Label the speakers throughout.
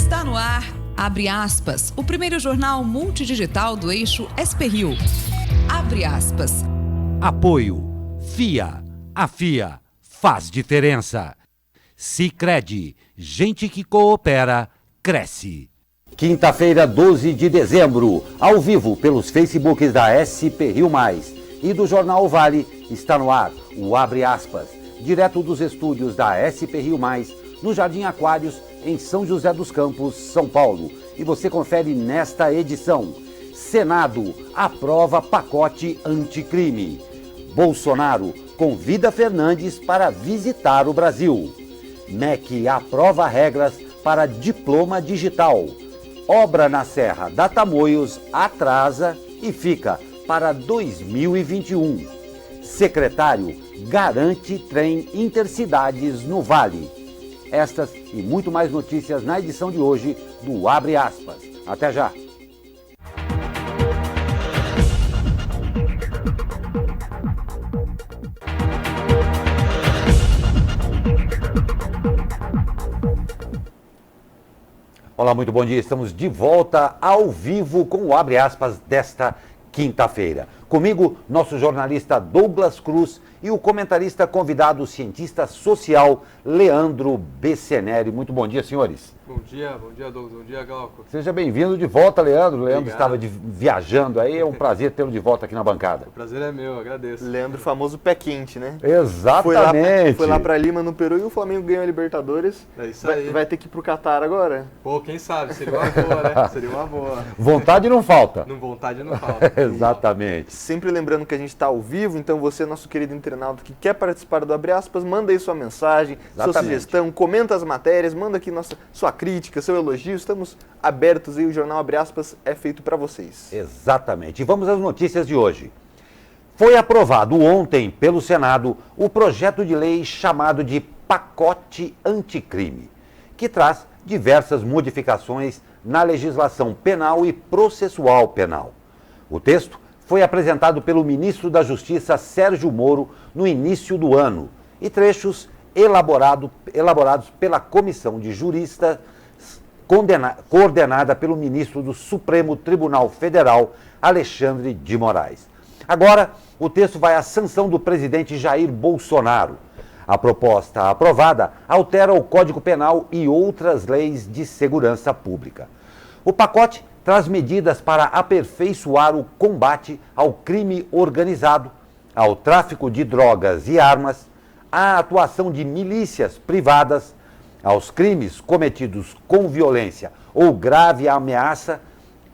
Speaker 1: Está no ar, Abre Aspas, o primeiro jornal multidigital do eixo SP-Rio. Abre aspas.
Speaker 2: Apoio. FIA. A FIA faz diferença. Sicredi. Gente que coopera, cresce. Quinta-feira, 12 de dezembro, ao vivo pelos Facebooks da SP-Rio Mais e do Jornal Vale, está no ar o Abre Aspas, direto dos estúdios da SP-Rio Mais, no Jardim Aquários, em São José dos Campos, São Paulo. E você confere nesta edição: Senado aprova pacote anticrime. Bolsonaro convida Fernandes para visitar o Brasil. MEC aprova regras para diploma digital. Obra na Serra da Tamoios atrasa e fica para 2021. Secretário garante trem intercidades no Vale. Estas e muito mais notícias na edição de hoje do Abre Aspas. Até já! Olá, muito bom dia. Estamos de volta ao vivo com o Abre Aspas desta quinta-feira. Comigo, nosso jornalista Douglas Cruz e o comentarista convidado, o cientista social Leandro Besseneri. Muito bom dia, senhores.
Speaker 3: Bom dia Douglas, bom dia Glauco.
Speaker 2: Seja bem-vindo de volta, Leandro. Leandro
Speaker 3: Obrigado.
Speaker 2: estava viajando aí, é um prazer tê-lo de volta aqui na bancada.
Speaker 3: O prazer é meu, agradeço.
Speaker 4: Leandro, famoso pé quente, né?
Speaker 2: Exatamente.
Speaker 4: Foi lá pra Lima, no Peru, e o Flamengo ganhou a Libertadores.
Speaker 3: É isso aí.
Speaker 4: Vai ter que ir pro Catar agora?
Speaker 3: Pô, quem sabe, seria uma boa, né? Seria uma boa.
Speaker 2: Vontade não falta.
Speaker 3: Não, vontade não falta.
Speaker 2: Exatamente.
Speaker 4: Sempre lembrando que a gente está ao vivo, então você, nosso querido internauta que quer participar do Abre Aspas, manda aí sua mensagem, sua sugestão, comenta as matérias, manda aqui sua crítica, seu elogio, estamos abertos e o Jornal Abre Aspas é feito para vocês.
Speaker 2: Exatamente. E vamos às notícias de hoje. Foi aprovado ontem pelo Senado o projeto de lei chamado de Pacote Anticrime, que traz diversas modificações na legislação penal e processual penal. O texto foi apresentado pelo ministro da Justiça, Sérgio Moro, no início do ano, e trechos elaborados pela comissão de juristas coordenada pelo ministro do Supremo Tribunal Federal, Alexandre de Moraes. Agora, o texto vai à sanção do presidente Jair Bolsonaro. A proposta aprovada altera o Código Penal e outras leis de segurança pública. O pacote traz medidas para aperfeiçoar o combate ao crime organizado, ao tráfico de drogas e armas, à atuação de milícias privadas, aos crimes cometidos com violência ou grave ameaça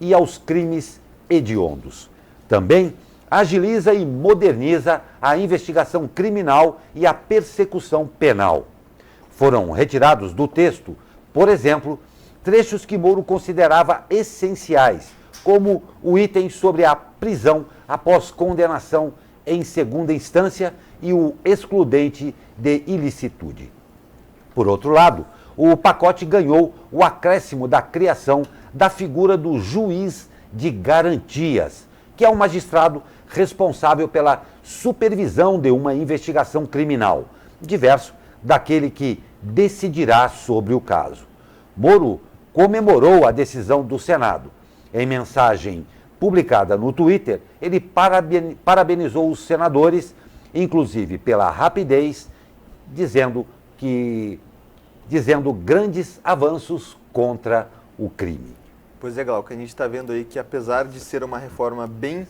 Speaker 2: e aos crimes hediondos. Também agiliza e moderniza a investigação criminal e a persecução penal. Foram retirados do texto, por exemplo, trechos que Moro considerava essenciais, como o item sobre a prisão após condenação em segunda instância e o excludente de ilicitude. Por outro lado, o pacote ganhou o acréscimo da criação da figura do juiz de garantias, que é o magistrado responsável pela supervisão de uma investigação criminal, diverso daquele que decidirá sobre o caso. Moro comemorou a decisão do Senado. Em mensagem publicada no Twitter, ele parabenizou os senadores, inclusive pela rapidez, dizendo grandes avanços contra o crime.
Speaker 4: Pois é, Glauco, a gente está vendo aí que apesar de ser uma reforma bem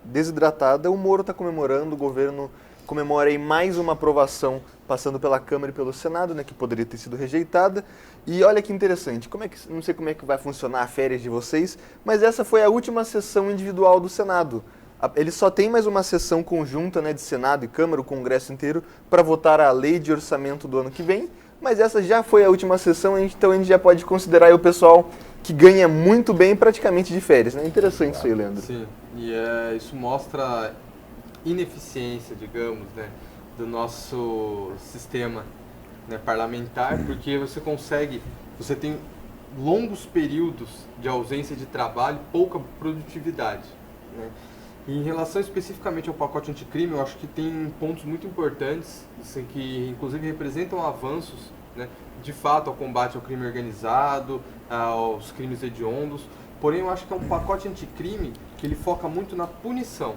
Speaker 4: desidratada, o Moro está comemorando, o governo comemora aí mais uma aprovação passando pela Câmara e pelo Senado, né, que poderia ter sido rejeitada. E olha que interessante, não sei como é que vai funcionar a férias de vocês, mas essa foi a última sessão individual do Senado. Ele só tem mais uma sessão conjunta, né, de Senado e Câmara, o Congresso inteiro, para votar a lei de orçamento do ano que vem, mas essa já foi a última sessão, então a gente já pode considerar aí o pessoal que ganha muito bem praticamente de férias, né? Interessante isso aí, Leandro.
Speaker 3: Sim, e isso mostra ineficiência, digamos, né, do nosso sistema, né, parlamentar, porque você tem longos períodos de ausência de trabalho e pouca produtividade, né? E em relação especificamente ao pacote anticrime, eu acho que tem pontos muito importantes, assim, que inclusive representam avanços, né, de fato ao combate ao crime organizado, aos crimes hediondos. Porém, eu acho que é um pacote anticrime que ele foca muito na punição.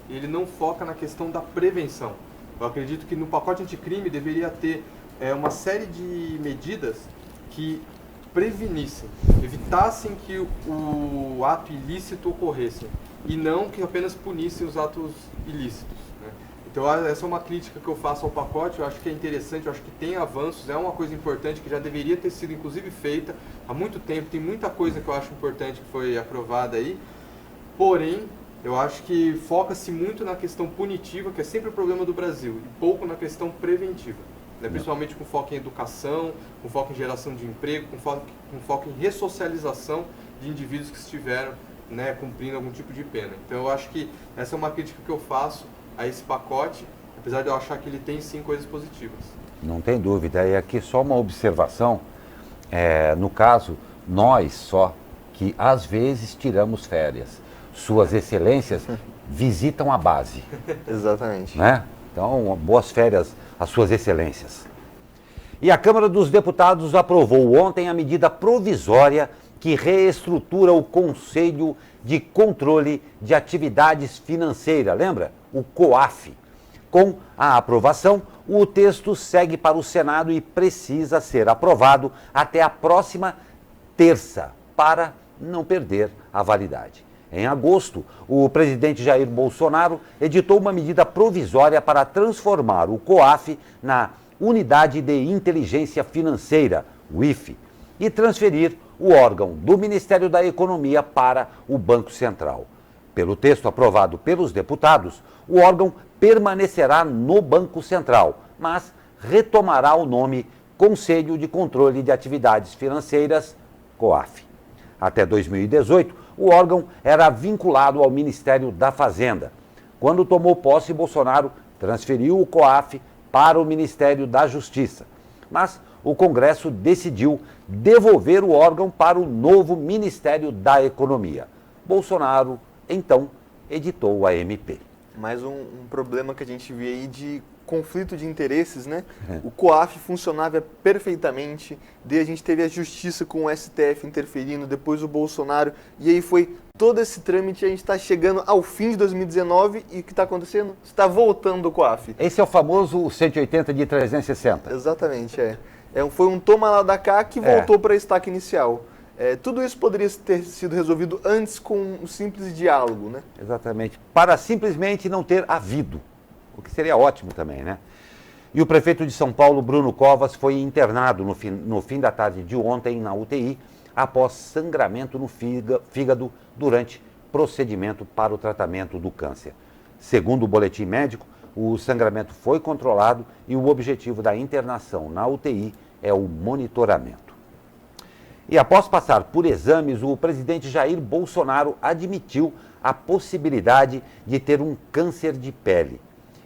Speaker 3: Ele não foca na questão da prevenção. Eu acredito que no pacote anticrime deveria ter uma série de medidas que prevenissem, evitassem que o ato ilícito ocorresse e não que apenas punissem os atos ilícitos, né? Então essa é uma crítica que eu faço ao pacote. Eu acho que é interessante, eu acho que tem avanços, é uma coisa importante que já deveria ter sido inclusive feita há muito tempo. Tem muita coisa que eu acho importante que foi aprovada aí, porém eu acho que foca-se muito na questão punitiva, que é sempre o problema do Brasil, e pouco na questão preventiva, né? Principalmente com foco em educação, com foco em geração de emprego, com foco em ressocialização de indivíduos que estiveram, né, cumprindo algum tipo de pena. Então eu acho que essa é uma crítica que eu faço a esse pacote, apesar de eu achar que ele tem sim coisas positivas.
Speaker 2: Não tem dúvida. E aqui só uma observação, no caso, nós só, que às vezes tiramos férias. Suas excelências visitam a base.
Speaker 4: Exatamente.
Speaker 2: Né? Então, boas férias às suas excelências. E a Câmara dos Deputados aprovou ontem a medida provisória que reestrutura o Conselho de Controle de Atividades Financeiras, lembra? O COAF. Com a aprovação, o texto segue para o Senado e precisa ser aprovado até a próxima terça, para não perder a validade. Em agosto, o presidente Jair Bolsonaro editou uma medida provisória para transformar o COAF na Unidade de Inteligência Financeira, o IFE, e transferir o órgão do Ministério da Economia para o Banco Central. Pelo texto aprovado pelos deputados, o órgão permanecerá no Banco Central, mas retomará o nome Conselho de Controle de Atividades Financeiras, COAF. Até 2018, o órgão era vinculado ao Ministério da Fazenda. Quando tomou posse, Bolsonaro transferiu o COAF para o Ministério da Justiça. Mas o Congresso decidiu devolver o órgão para o novo Ministério da Economia. Bolsonaro, então, editou a MP.
Speaker 4: Mais um problema que a gente vê aí de conflito de interesses, né? O COAF funcionava perfeitamente, daí a gente teve a justiça com o STF interferindo, depois o Bolsonaro, e aí foi todo esse trâmite, a gente está chegando ao fim de 2019 e o que está acontecendo? Está voltando o COAF.
Speaker 2: Esse é o famoso 180 de 360.
Speaker 4: Exatamente, foi um toma lá da cá que voltou para a estaca inicial. Tudo isso poderia ter sido resolvido antes com um simples diálogo, né?
Speaker 2: Exatamente. Para simplesmente não ter havido, o que seria ótimo também, né? E o prefeito de São Paulo, Bruno Covas, foi internado no fim da tarde de ontem na UTI após sangramento no fígado durante procedimento para o tratamento do câncer. Segundo o boletim médico, o sangramento foi controlado e o objetivo da internação na UTI é o monitoramento. E após passar por exames, o presidente Jair Bolsonaro admitiu a possibilidade de ter um câncer de pele.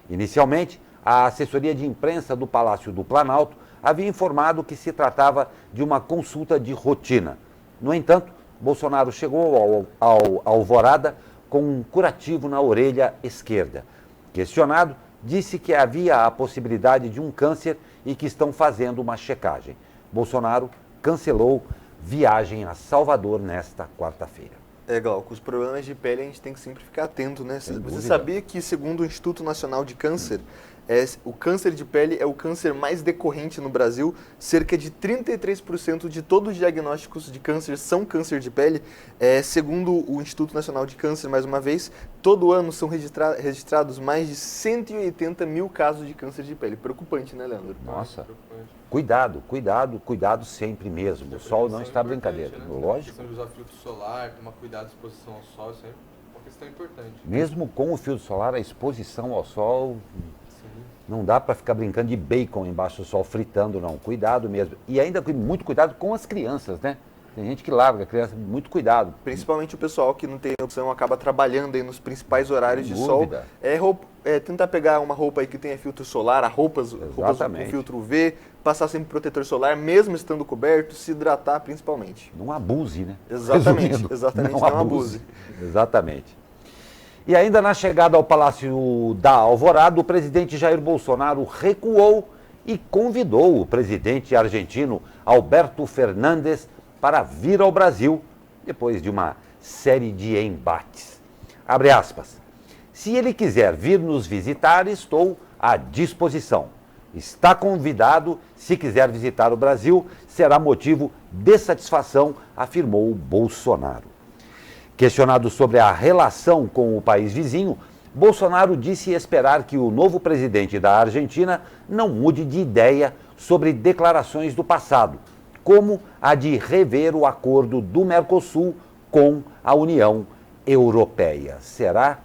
Speaker 2: Inicialmente, a assessoria de imprensa do Palácio do Planalto havia informado que se tratava de uma consulta de rotina. No entanto, Bolsonaro chegou ao Alvorada com um curativo na orelha esquerda. Questionado, disse que havia a possibilidade de um câncer e que estão fazendo uma checagem. Bolsonaro cancelou viagem a Salvador nesta quarta-feira.
Speaker 4: Glauco, os problemas de pele a gente tem que sempre ficar atento, né? Você sabia que, segundo o Instituto Nacional de Câncer, o câncer de pele é o câncer mais decorrente no Brasil? Cerca de 33% de todos os diagnósticos de câncer são câncer de pele. Segundo o Instituto Nacional de Câncer, mais uma vez, todo ano são registrados mais de 180 mil casos de câncer de pele. Preocupante, né, Leandro?
Speaker 2: Nossa, cuidado sempre mesmo. O sol não está brincadeira,
Speaker 3: né?
Speaker 2: Lógico.
Speaker 3: A questão de usar filtro solar, tomar cuidado da exposição ao sol, isso é uma questão importante.
Speaker 2: Mesmo com o filtro solar, a exposição ao sol, não dá para ficar brincando de bacon embaixo do sol, fritando, não. Cuidado mesmo. E ainda muito cuidado com as crianças, né? Tem gente que larga a criança, muito cuidado.
Speaker 4: Principalmente o pessoal que não tem opção, acaba trabalhando aí nos principais horários de sol. Tentar pegar uma roupa aí que tenha filtro solar, roupas com filtro UV, passar sempre protetor solar, mesmo estando coberto, se hidratar principalmente.
Speaker 2: Não abuse, né?
Speaker 4: Exatamente,
Speaker 2: não abuse. Exatamente. E ainda na chegada ao Palácio da Alvorada, o presidente Jair Bolsonaro recuou e convidou o presidente argentino Alberto Fernandes para vir ao Brasil depois de uma série de embates. Abre aspas. Se ele quiser vir nos visitar, estou à disposição. Está convidado, se quiser visitar o Brasil, será motivo de satisfação, afirmou Bolsonaro. Questionado sobre a relação com o país vizinho, Bolsonaro disse esperar que o novo presidente da Argentina não mude de ideia sobre declarações do passado, como a de rever o acordo do Mercosul com a União Europeia. Será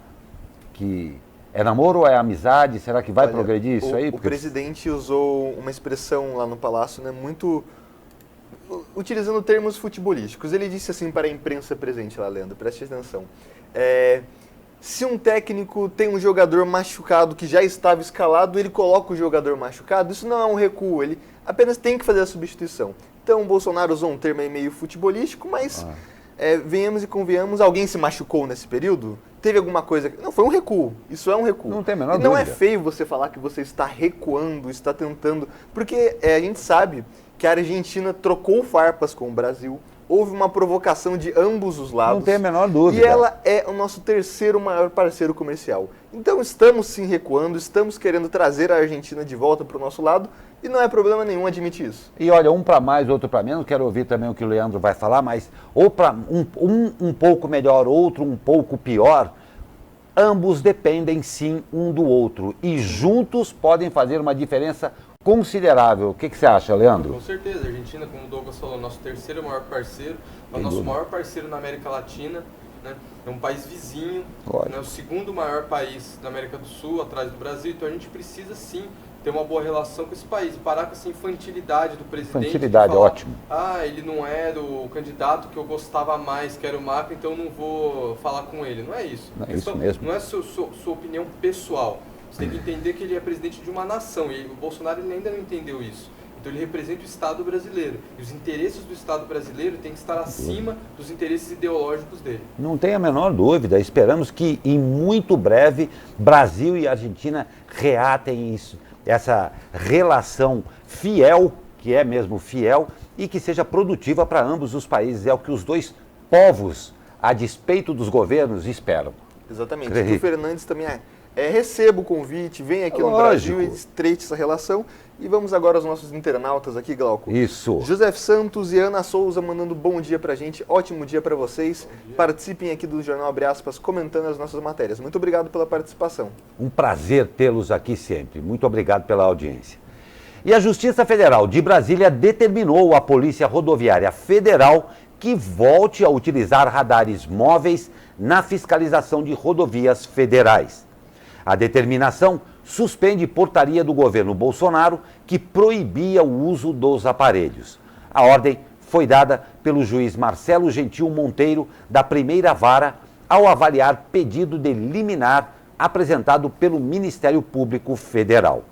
Speaker 2: que é namoro ou é amizade? Será que vai progredir isso aí?
Speaker 4: O presidente usou uma expressão lá no Palácio, né, muito utilizando termos futebolísticos. Ele disse assim para a imprensa presente lá, Leandro, preste atenção. Se um técnico tem um jogador machucado que já estava escalado, ele coloca o jogador machucado, isso não é um recuo, ele apenas tem que fazer a substituição. Então o Bolsonaro usou um termo aí meio futebolístico, mas venhamos e convenhamos, alguém se machucou nesse período? Teve alguma coisa... Não, foi um recuo. Isso é um recuo.
Speaker 2: Não tem a menor
Speaker 4: dúvida. Não é feio você falar que você está recuando, está tentando... Porque a gente sabe que a Argentina trocou farpas com o Brasil, houve uma provocação de ambos os lados.
Speaker 2: Não tem a menor dúvida.
Speaker 4: E ela é o nosso terceiro maior parceiro comercial. Então estamos sim recuando, estamos querendo trazer a Argentina de volta para o nosso lado e não é problema nenhum admitir isso.
Speaker 2: E olha, um para mais, outro para menos, quero ouvir também o que o Leandro vai falar, mas ou para um pouco melhor, outro um pouco pior, ambos dependem sim um do outro e juntos podem fazer uma diferença considerável. O que você acha, Leandro?
Speaker 3: Com certeza, a Argentina, como o Douglas falou, nosso terceiro maior parceiro, é o nosso maior parceiro na América Latina, né? É um país vizinho, né? O segundo maior país da América do Sul, atrás do Brasil, então a gente precisa sim ter uma boa relação com esse país, parar com essa infantilidade do presidente.
Speaker 2: Infantilidade,
Speaker 3: falar,
Speaker 2: ótimo.
Speaker 3: Ele não era o candidato que eu gostava mais, que era o Macri, então eu não vou falar com ele. Não é isso.
Speaker 2: Não é isso mesmo.
Speaker 3: Não é sua opinião pessoal. Você tem que entender que ele é presidente de uma nação, e o Bolsonaro ele ainda não entendeu isso. Então ele representa o Estado brasileiro. E os interesses do Estado brasileiro têm que estar acima dos interesses ideológicos dele.
Speaker 2: Não tem a menor dúvida. Esperamos que em muito breve Brasil e Argentina reatem isso, essa relação fiel, que é mesmo fiel, e que seja produtiva para ambos os países. É o que os dois povos, a despeito dos governos, esperam.
Speaker 4: Exatamente. O Fernandes também receba o convite, vem aqui no Brasil e estreite essa relação. E vamos agora aos nossos internautas aqui, Glauco.
Speaker 2: Isso.
Speaker 4: José Santos e Ana Souza mandando bom dia pra gente, ótimo dia pra vocês. Participem aqui do Jornal Abre Aspas, comentando as nossas matérias. Muito obrigado pela participação.
Speaker 2: Um prazer tê-los aqui sempre. Muito obrigado pela audiência. E a Justiça Federal de Brasília determinou à Polícia Rodoviária Federal que volte a utilizar radares móveis na fiscalização de rodovias federais. A determinação suspende portaria do governo Bolsonaro que proibia o uso dos aparelhos. A ordem foi dada pelo juiz Marcelo Gentil Monteiro, da Primeira Vara, ao avaliar pedido de liminar apresentado pelo Ministério Público Federal.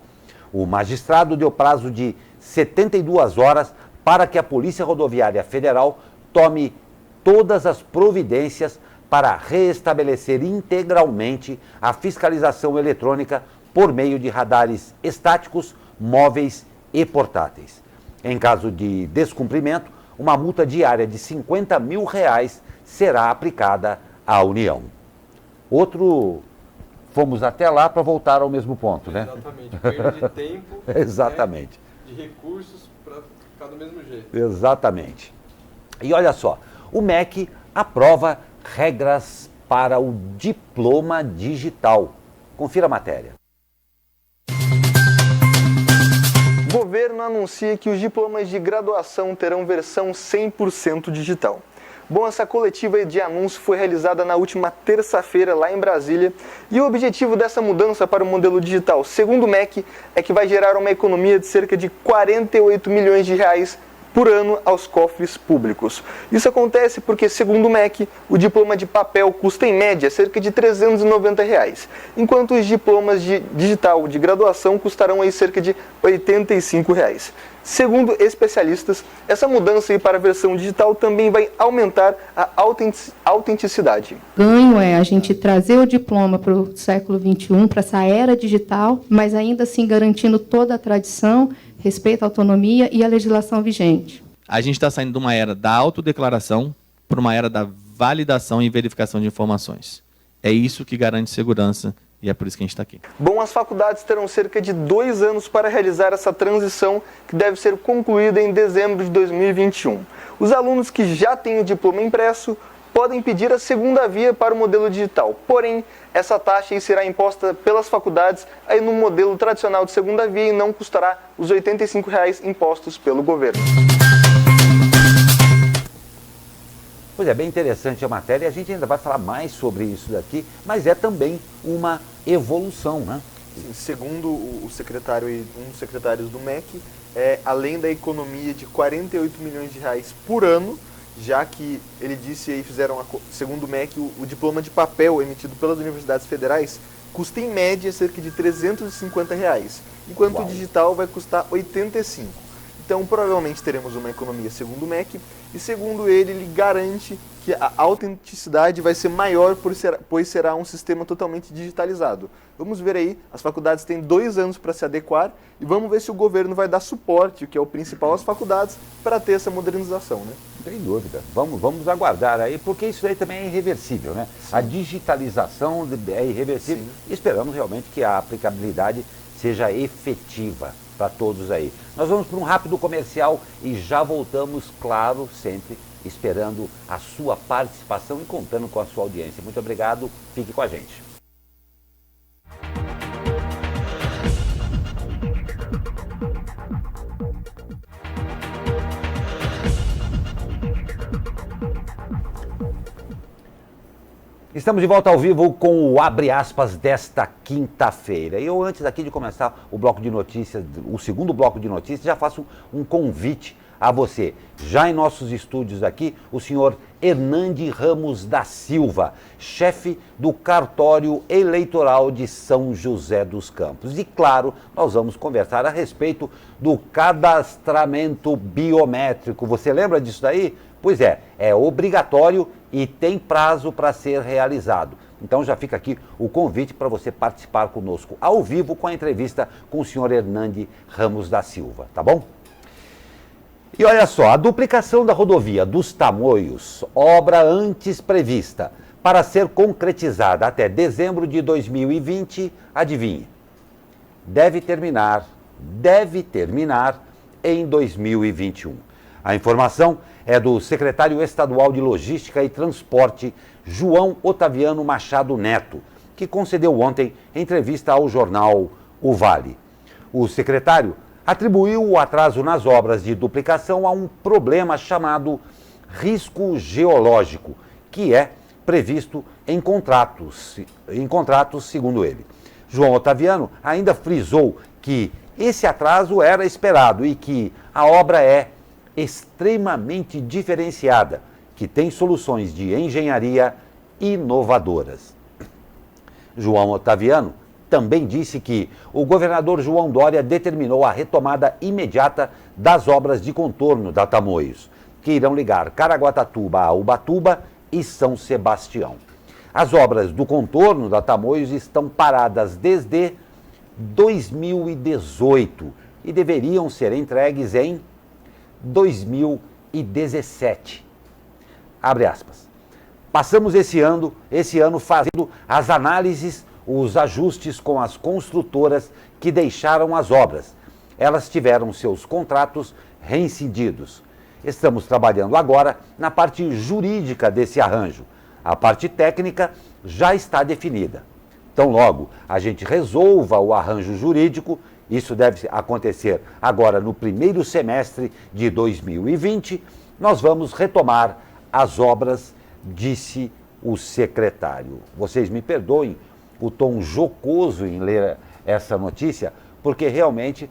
Speaker 2: O magistrado deu prazo de 72 horas para que a Polícia Rodoviária Federal tome todas as providências para reestabelecer integralmente a fiscalização eletrônica por meio de radares estáticos, móveis e portáteis. Em caso de descumprimento, uma multa diária de R$50 mil será aplicada à União. Fomos até lá para voltar ao mesmo ponto, né?
Speaker 3: Exatamente, perda de tempo,
Speaker 2: exatamente.
Speaker 3: Né? De recursos para ficar do mesmo jeito.
Speaker 2: Exatamente. E olha só, o MEC aprova regras para o diploma digital. Confira a matéria.
Speaker 4: O governo anuncia que os diplomas de graduação terão versão 100% digital. Bom, essa coletiva de anúncio foi realizada na última terça-feira lá em Brasília e o objetivo dessa mudança para o modelo digital, segundo o MEC, é que vai gerar uma economia de cerca de 48 milhões de reais por ano aos cofres públicos. Isso acontece porque, segundo o MEC, o diploma de papel custa em média cerca de R$390, enquanto os diplomas de digital de graduação custarão aí cerca de R$85. Segundo especialistas, essa mudança aí para a versão digital também vai aumentar a autenticidade.
Speaker 5: Ganho é a gente trazer o diploma para o século XXI, para essa era digital, mas ainda assim garantindo toda a tradição, respeito à autonomia e à legislação vigente.
Speaker 6: A gente está saindo de uma era da autodeclaração para uma era da validação e verificação de informações. É isso que garante segurança e é por isso que a gente está aqui.
Speaker 4: Bom, as faculdades terão cerca de 2 anos para realizar essa transição, que deve ser concluída em dezembro de 2021. Os alunos que já têm o diploma impresso podem pedir a segunda via para o modelo digital. Porém, essa taxa aí será imposta pelas faculdades aí no modelo tradicional de segunda via e não custará os R$ 85 impostos pelo governo.
Speaker 2: Pois é, bem interessante a matéria, a gente ainda vai falar mais sobre isso daqui, mas é também uma evolução, né?
Speaker 4: Segundo o secretário e um dos secretários do MEC, além da economia de 48 milhões de reais por ano, já que ele disse aí, segundo o MEC, o diploma de papel emitido pelas universidades federais custa em média cerca de R$ 350, enquanto o digital vai custar R$ 85. Então, provavelmente teremos uma economia, segundo o MEC, e segundo ele garante que a autenticidade vai ser maior, pois será um sistema totalmente digitalizado. Vamos ver aí, as faculdades têm 2 anos para se adequar e vamos ver se o governo vai dar suporte, o que é o principal, às faculdades, para ter essa modernização, né?
Speaker 2: Sem dúvida. Vamos aguardar aí, porque isso aí também é irreversível, né? Sim. A digitalização é irreversível. Sim. Esperamos realmente que a aplicabilidade seja efetiva para todos aí. Nós vamos para um rápido comercial e já voltamos, claro, sempre esperando a sua participação e contando com a sua audiência. Muito obrigado, fique com a gente. Estamos de volta ao vivo com o Abre Aspas desta quinta-feira. Eu, antes aqui de começar o bloco de notícias, o segundo bloco de notícias, já faço um convite a você. Já em nossos estúdios aqui, o senhor Hernande Ramos da Silva, chefe do cartório eleitoral de São José dos Campos. E claro, nós vamos conversar a respeito do cadastramento biométrico. Você lembra disso daí? Pois é obrigatório e tem prazo para ser realizado. Então já fica aqui o convite para você participar conosco ao vivo com a entrevista com o senhor Hernande Ramos da Silva, tá bom? E olha só, a duplicação da rodovia dos Tamoios, obra antes prevista, para ser concretizada até dezembro de 2020, adivinhe, deve terminar em 2021. A informação é do secretário estadual de Logística e Transporte, João Otaviano Machado Neto, que concedeu ontem entrevista ao jornal O Vale. O secretário atribuiu o atraso nas obras de duplicação a um problema chamado risco geológico, que é previsto em contratos, segundo ele. João Otaviano ainda frisou que esse atraso era esperado e que a obra é extremamente diferenciada, que tem soluções de engenharia inovadoras. João Otaviano também disse que o governador João Dória determinou a retomada imediata das obras de contorno da Tamoios, que irão ligar Caraguatatuba a Ubatuba e São Sebastião. As obras do contorno da Tamoios estão paradas desde 2018 e deveriam ser entregues em 2017. Abre aspas. Passamos esse ano fazendo as análises, os ajustes com as construtoras que deixaram as obras. Elas tiveram seus contratos rescindidos. Estamos trabalhando agora na parte jurídica desse arranjo. A parte técnica já está definida. Então, logo a gente resolva o arranjo jurídico, isso deve acontecer agora no primeiro semestre de 2020, nós vamos retomar as obras, disse o secretário. Vocês me perdoem o tom jocoso em ler essa notícia, porque realmente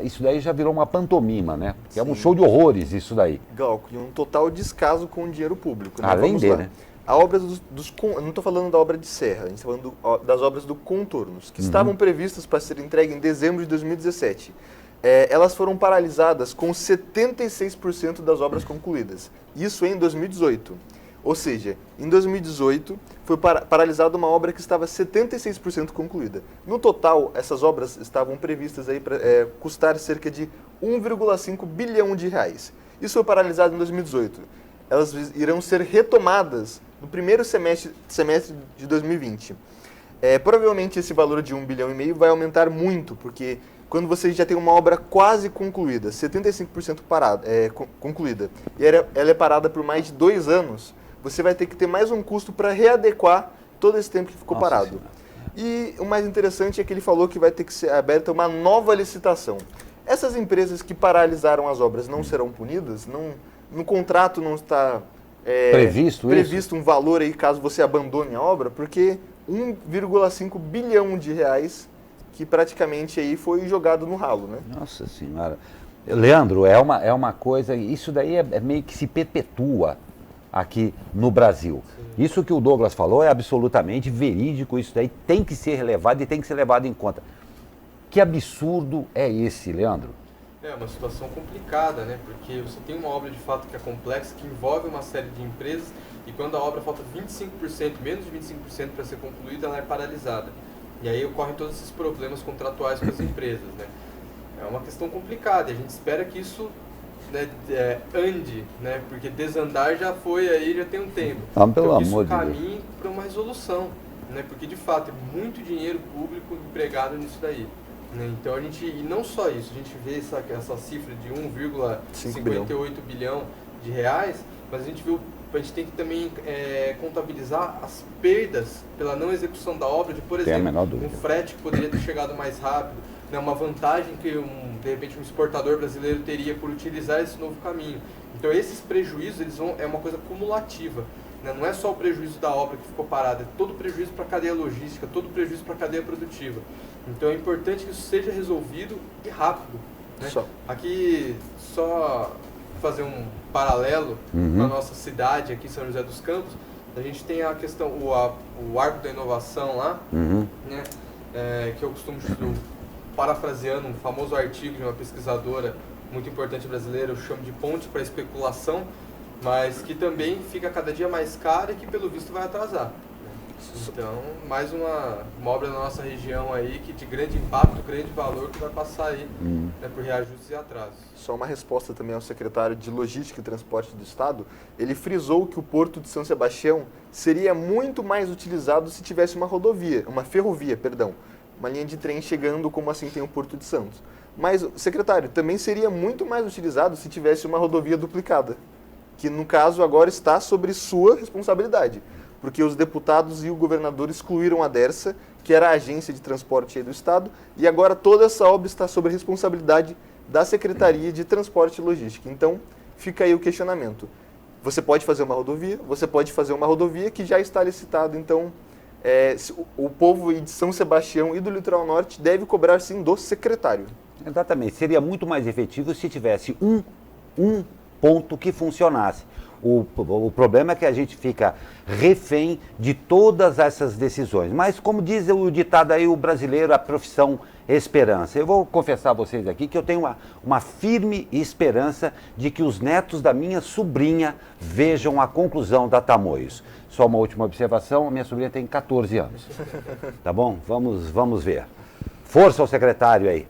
Speaker 2: isso daí já virou uma pantomima, né? É um show de horrores isso daí.
Speaker 4: Glauco, e um total descaso com o dinheiro público. Né?
Speaker 2: Além dele, né?
Speaker 4: A obra eu não estou falando da obra de serra, a gente está falando das obras do contornos, que estavam previstas para ser entregue em dezembro de 2017. elas foram paralisadas com 76% das obras concluídas. Isso em 2018. Ou seja, em 2018 foi paralisada uma obra que estava 76% concluída. No total, essas obras estavam previstas para custar cerca de 1,5 bilhão de reais. Isso foi paralisado em 2018. Elas irão ser retomadas no primeiro semestre de 2020. Provavelmente esse valor de 1,5 bilhão vai aumentar muito, porque quando você já tem uma obra quase concluída, 75% concluída, e ela é parada por mais de 2 anos, você vai ter que ter mais um custo para readequar todo esse tempo que ficou parado. E o mais interessante é que ele falou que vai ter que ser aberta uma nova licitação. Essas empresas que paralisaram as obras não serão punidas? No contrato não está previsto um valor aí caso você abandone a obra? Porque 1,5 bilhão de reais que praticamente aí foi jogado no ralo, né?
Speaker 2: Nossa Senhora. Leandro, é uma coisa, isso daí é meio que se perpetua aqui no Brasil. Sim. Isso que o Douglas falou é absolutamente verídico, isso daí tem que ser relevado e tem que ser levado em conta. Que absurdo é esse, Leandro?
Speaker 3: É uma situação complicada, né? Porque você tem uma obra de fato que é complexa, que envolve uma série de empresas, e quando a obra falta 25%, menos de 25% para ser concluída, ela é paralisada. E aí ocorrem todos esses problemas contratuais com as empresas, né? É uma questão complicada, e a gente espera que isso, né, ande, né? Porque desandar já foi aí, já tem um tempo.
Speaker 2: Ah, pelo
Speaker 3: então, isso
Speaker 2: amor de Deus.
Speaker 3: caminhe para uma resolução, né? Porque de fato é muito dinheiro público empregado nisso daí. Então a gente, e não só isso, a gente vê essa cifra de 1,58 bilhão de reais, mas a gente tem que também contabilizar as perdas pela não execução da obra, de, por exemplo, um frete que poderia ter chegado mais rápido, né, uma vantagem que de repente um exportador brasileiro teria por utilizar esse novo caminho. Então esses prejuízos é uma coisa cumulativa. Não é só o prejuízo da obra que ficou parada, é todo o prejuízo para a cadeia logística, todo o prejuízo para a cadeia produtiva. Então é importante que isso seja resolvido e rápido. Né? Aqui, só fazer um paralelo com a nossa cidade, aqui em São José dos Campos, a gente tem a questão, o Arco da Inovação lá, né? Que eu costumo, parafraseando um famoso artigo de uma pesquisadora muito importante brasileira, eu chamo de ponte para especulação, mas que também fica cada dia mais cara e que pelo visto vai atrasar. Então, mais uma obra da nossa região aí, que de grande impacto, grande valor, que vai passar aí por reajustes e atrasos.
Speaker 4: Só uma resposta também ao secretário de Logística e Transporte do Estado. Ele frisou que o Porto de São Sebastião seria muito mais utilizado se tivesse uma ferrovia, uma linha de trem chegando como assim tem o Porto de Santos. Mas, secretário, também seria muito mais utilizado se tivesse uma rodovia duplicada, que no caso agora está sobre sua responsabilidade, porque os deputados e o governador excluíram a DERSA, que era a agência de transporte aí do Estado, e agora toda essa obra está sob a responsabilidade da Secretaria de Transporte e Logística. Então, fica aí o questionamento. Você pode fazer uma rodovia que já está licitada, então o povo de São Sebastião e do Litoral Norte deve cobrar sim do secretário.
Speaker 2: Exatamente, seria muito mais efetivo se tivesse um ponto que funcionasse. O problema é que a gente fica refém de todas essas decisões. Mas, como diz o ditado aí, o brasileiro, a profissão esperança. Eu vou confessar a vocês aqui que eu tenho uma firme esperança de que os netos da minha sobrinha vejam a conclusão da Tamoios. Só uma última observação, a minha sobrinha tem 14 anos. Tá bom? Vamos ver. Força ao secretário aí.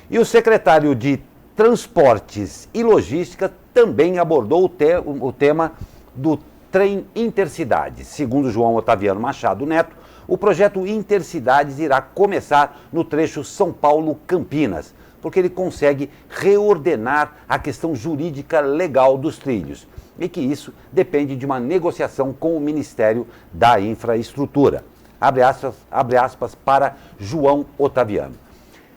Speaker 2: E o secretário de Transportes e Logística também abordou o tema do trem Intercidades. Segundo João Otaviano Machado Neto, o projeto Intercidades irá começar no trecho São Paulo-Campinas, porque ele consegue reordenar a questão jurídica legal dos trilhos e que isso depende de uma negociação com o Ministério da Infraestrutura. Abre aspas para João Otaviano.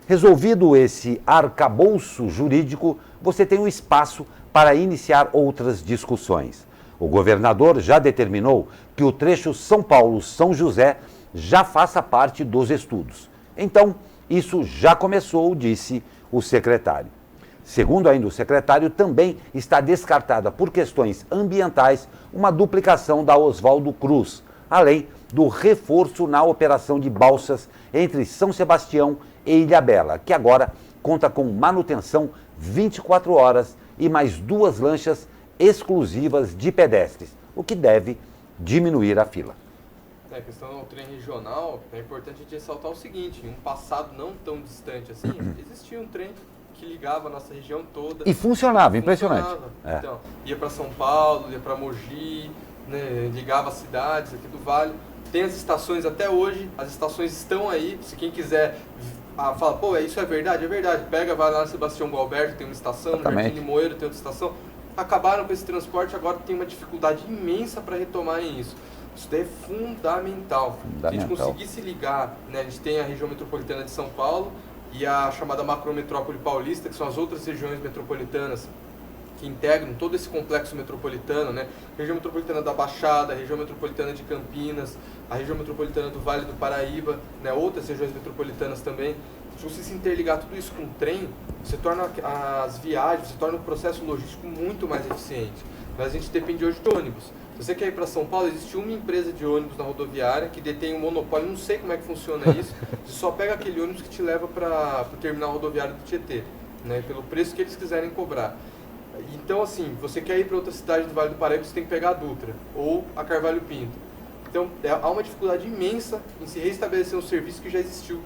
Speaker 2: Resolvido esse arcabouço jurídico, você tem um espaço para iniciar outras discussões. O governador já determinou que o trecho São Paulo-São José já faça parte dos estudos. Então, isso já começou, disse o secretário. Segundo ainda o secretário, também está descartada por questões ambientais uma duplicação da Oswaldo Cruz, além do reforço na operação de balsas entre São Sebastião e Ilhabela, que agora conta com manutenção 24 horas e mais 2 lanchas exclusivas de pedestres, o que deve diminuir a fila.
Speaker 3: A questão do trem regional, é importante a gente ressaltar o seguinte: em um passado não tão distante assim, existia um trem que ligava a nossa região toda.
Speaker 2: E funcionava, impressionante.
Speaker 3: Então, ia para São Paulo, ia para Mogi, né, ligava as cidades aqui do Vale. Tem as estações até hoje, as estações estão aí, se quem quiser fala, pô, isso é verdade, pega, vai lá na Sebastião Gualberto, tem uma estação, no Jardim Limoeiro tem outra estação. Acabaram com esse transporte, agora tem uma dificuldade imensa para retomarem isso. Isso daí é fundamental. Se a gente conseguir se ligar, né, a gente tem a região metropolitana de São Paulo e a chamada macrometrópole paulista, que são as outras regiões metropolitanas que integram todo esse complexo metropolitano, né? Região metropolitana da Baixada, a região metropolitana de Campinas, a região metropolitana do Vale do Paraíba, né? Outras regiões metropolitanas também. Se você se interligar tudo isso com o trem, você torna as viagens, você torna o processo logístico muito mais eficiente. Mas a gente depende hoje de ônibus. Se você quer ir para São Paulo, existe uma empresa de ônibus na rodoviária que detém um monopólio, não sei como é que funciona isso, você só pega aquele ônibus que te leva para o terminal rodoviário do Tietê, né, pelo preço que eles quiserem cobrar. Então, assim, você quer ir para outra cidade do Vale do Paraíba, você tem que pegar a Dutra ou a Carvalho Pinto. Então, há uma dificuldade imensa em se restabelecer um serviço que já existiu,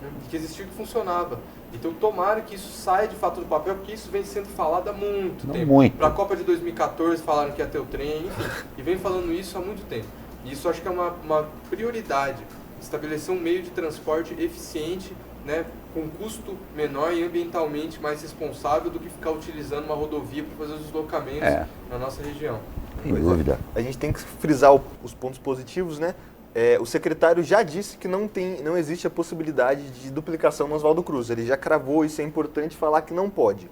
Speaker 3: né, que existiu e que funcionava. Então, tomara que isso saia de fato do papel, porque isso vem sendo falado há muito tempo. Para a Copa de 2014 falaram que ia ter o trem, enfim, e vem falando isso há muito tempo. E isso acho que é uma prioridade, estabelecer um meio de transporte eficiente, né, com custo menor e ambientalmente mais responsável do que ficar utilizando uma rodovia para fazer os deslocamentos na nossa região.
Speaker 2: Sem dúvida.
Speaker 4: A gente tem que frisar os pontos positivos, né? O secretário já disse que não existe a possibilidade de duplicação no Oswaldo Cruz. Ele já cravou, isso é importante falar que não pode.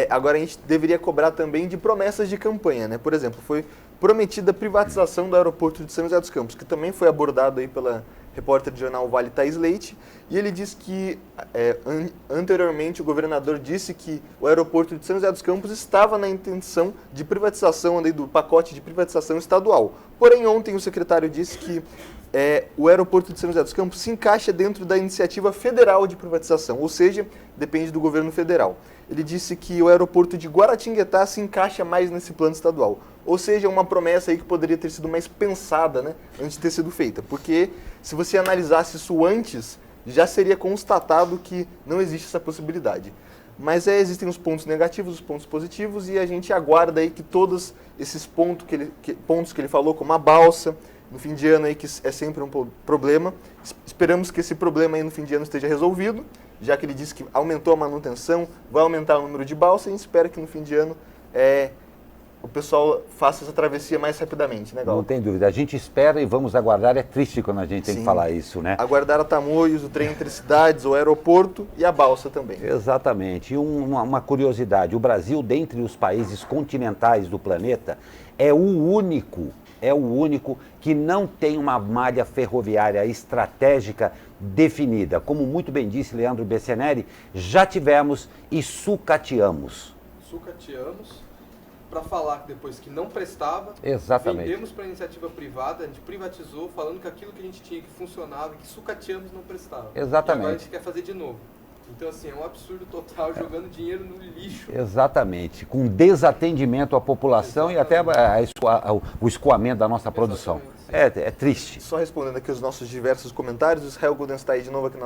Speaker 4: Agora a gente deveria cobrar também de promessas de campanha, né? Por exemplo, foi prometida a privatização do aeroporto de São José dos Campos, que também foi abordado aí pela repórter do jornal Vale, Thaís Leite, e ele disse que anteriormente o governador disse que o aeroporto de São José dos Campos estava na intenção de privatização, do pacote de privatização estadual. Porém, ontem o secretário disse que o aeroporto de São José dos Campos se encaixa dentro da iniciativa federal de privatização, ou seja, depende do governo federal. Ele disse que o aeroporto de Guaratinguetá se encaixa mais nesse plano estadual. Ou seja, uma promessa aí que poderia ter sido mais pensada, né, antes de ter sido feita. Porque se você analisasse isso antes, já seria constatado que não existe essa possibilidade. Mas existem os pontos negativos, os pontos positivos, e a gente aguarda aí que todos esses pontos que ele falou, como a balsa, no fim de ano aí, que é sempre um problema, esperamos que esse problema aí no fim de ano esteja resolvido, já que ele disse que aumentou a manutenção, vai aumentar o número de balsa, e a gente espera que no fim de ano o pessoal faça essa travessia mais rapidamente, né, Gal?
Speaker 2: Não tem dúvida. A gente espera e vamos aguardar. É triste quando a gente tem que falar isso, né?
Speaker 4: Aguardar a Tamoios, o trem entre cidades, o aeroporto e a balsa também.
Speaker 2: Exatamente. E uma curiosidade, o Brasil, dentre os países continentais do planeta, é o único que não tem uma malha ferroviária estratégica definida. Como muito bem disse Leandro Besseneri, já tivemos e sucateamos.
Speaker 3: Para falar depois que não prestava,
Speaker 2: exatamente,
Speaker 3: vendemos para a iniciativa privada, a gente privatizou, falando que aquilo que a gente tinha que funcionava, que sucateamos, não prestava.
Speaker 2: Exatamente.
Speaker 3: E agora a gente quer fazer de novo. Então, assim, é um absurdo total, jogando dinheiro no lixo.
Speaker 2: Exatamente, com desatendimento à população. Exatamente. E até o escoamento da nossa produção. É triste.
Speaker 4: Só respondendo aqui os nossos diversos comentários, o Israel Goldenstein de novo aqui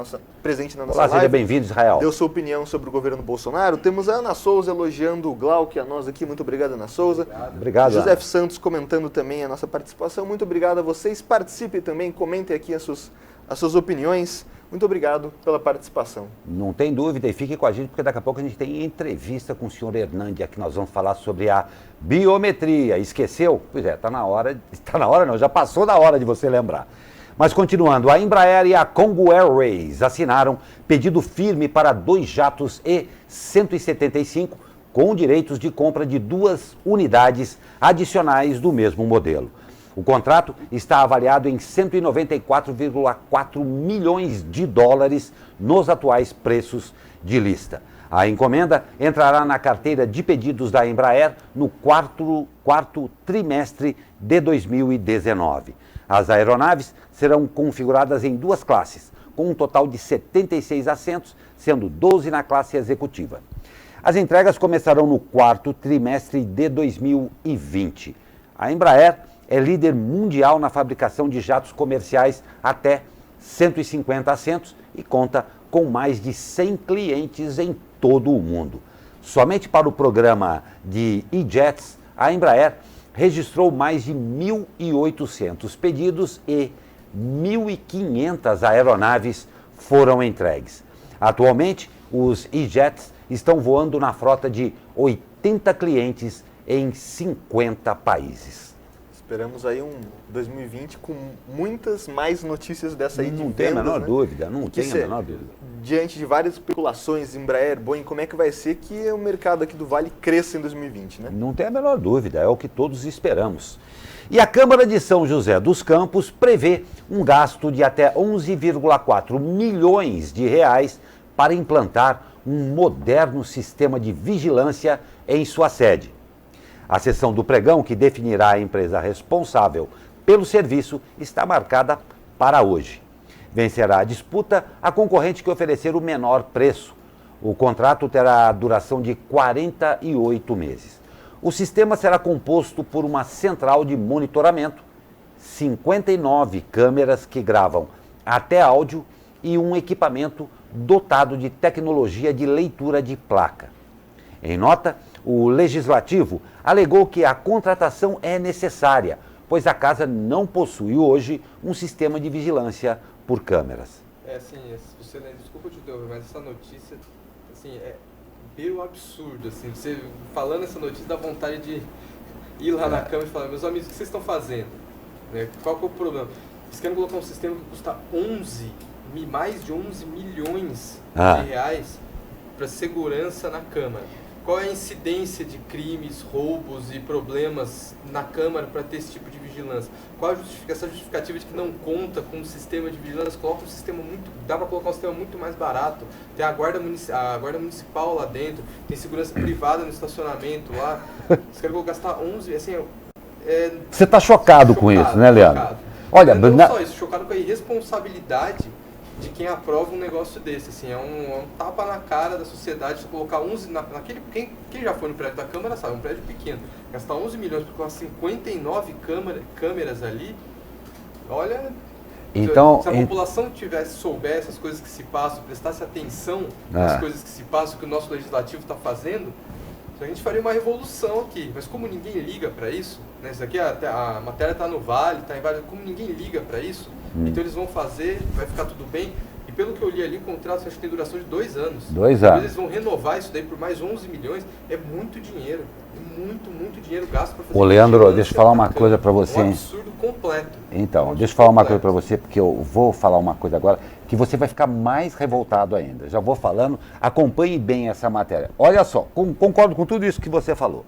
Speaker 4: presente na nossa
Speaker 2: Olá,
Speaker 4: live.
Speaker 2: Seja bem-vindo, Israel.
Speaker 4: Deu sua opinião sobre o governo Bolsonaro. Temos a Ana Souza elogiando o Glauque, a nós aqui. Muito obrigado, Ana Souza.
Speaker 2: Obrigado,
Speaker 4: José
Speaker 2: Ana.
Speaker 4: Santos comentando também a nossa participação. Muito obrigado a vocês. Participem também, comentem aqui as suas opiniões. Muito obrigado pela participação.
Speaker 2: Não tem dúvida, e fique com a gente, porque daqui a pouco a gente tem entrevista com o senhor Hernandes, aqui nós vamos falar sobre a biometria. Esqueceu? Pois é, está na hora não, já passou da hora de você lembrar. Mas continuando, a Embraer e a Congo Airways assinaram pedido firme para 2 jatos E-175 com direitos de compra de 2 unidades adicionais do mesmo modelo. O contrato está avaliado em 194,4 milhões de dólares nos atuais preços de lista. A encomenda entrará na carteira de pedidos da Embraer no quarto trimestre de 2019. As aeronaves serão configuradas em 2 classes, com um total de 76 assentos, sendo 12 na classe executiva. As entregas começarão no quarto trimestre de 2020. A Embraer é líder mundial na fabricação de jatos comerciais até 150 assentos e conta com mais de 100 clientes em todo o mundo. Somente para o programa de E-Jets, a Embraer registrou mais de 1.800 pedidos e 1.500 aeronaves foram entregues. Atualmente, os E-Jets estão voando na frota de 80 clientes em 50 países.
Speaker 4: Esperamos aí um 2020 com muitas mais notícias dessa aí de
Speaker 2: Não tem a
Speaker 4: vendas,
Speaker 2: menor
Speaker 4: né?
Speaker 2: dúvida, não tem a
Speaker 4: Isso é-
Speaker 2: menor dúvida.
Speaker 4: Diante de várias especulações, Embraer, Boeing, como é que vai ser que o mercado aqui do Vale cresça em 2020, né?
Speaker 2: Não tem a menor dúvida, é o que todos esperamos. E a Câmara de São José dos Campos prevê um gasto de até 11,4 milhões de reais para implantar um moderno sistema de vigilância em sua sede. A sessão do pregão, que definirá a empresa responsável pelo serviço, está marcada para hoje. Vencerá a disputa a concorrente que oferecer o menor preço. O contrato terá duração de 48 meses. O sistema será composto por uma central de monitoramento, 59 câmeras que gravam até áudio e um equipamento dotado de tecnologia de leitura de placa. Em nota, o Legislativo alegou que a contratação é necessária, pois a casa não possui hoje um sistema de vigilância por câmeras.
Speaker 3: Assim, você, desculpa te interromper, mas essa notícia, assim, é meio absurdo, assim, você falando essa notícia dá vontade de ir lá na Câmara e falar, meus amigos, o que vocês estão fazendo? Né? Qual que é o problema? Vocês querem colocar um sistema que custa mais de 11 milhões de reais para segurança na Câmara. Qual é a incidência de crimes, roubos e problemas na Câmara para ter esse tipo de vigilância? Qual essa justificativa de que não conta com um sistema de vigilância? Coloca um sistema dá para colocar um sistema muito mais barato. Tem a guarda municipal lá dentro, tem segurança privada no estacionamento lá. Vocês querem gastar 11, assim,
Speaker 2: Você está chocado com isso, né, Leandro?
Speaker 3: Chocado.
Speaker 2: Olha,
Speaker 3: não só isso, chocado com a irresponsabilidade de quem aprova um negócio desse, assim, é um tapa na cara da sociedade, colocar 11 naquele, quem já foi no prédio da Câmara sabe, um prédio pequeno, gastar 11 milhões para colocar 59 câmeras ali, olha,
Speaker 2: então,
Speaker 3: se a população soubesse as coisas que se passam, prestasse atenção às coisas que se passam, que o nosso legislativo está fazendo, a gente faria uma revolução aqui, mas como ninguém liga para isso, né, isso aqui a matéria está no Vale, está em vários, como ninguém liga para isso, então eles vão fazer, vai ficar tudo bem, e pelo que eu li ali, o contrato acho que tem duração de 2 anos.
Speaker 2: 2 anos.
Speaker 3: Eles vão renovar isso daí por mais 11 milhões, é muito dinheiro, muito dinheiro gasto para fazer.
Speaker 2: Ô Leandro, deixa eu falar uma coisa para você.
Speaker 3: Um absurdo completo.
Speaker 2: Então, deixa eu falar uma coisa para você, porque eu vou falar uma coisa agora, que você vai ficar mais revoltado ainda. Já vou falando, acompanhe bem essa matéria. Olha só, concordo com tudo isso que você falou.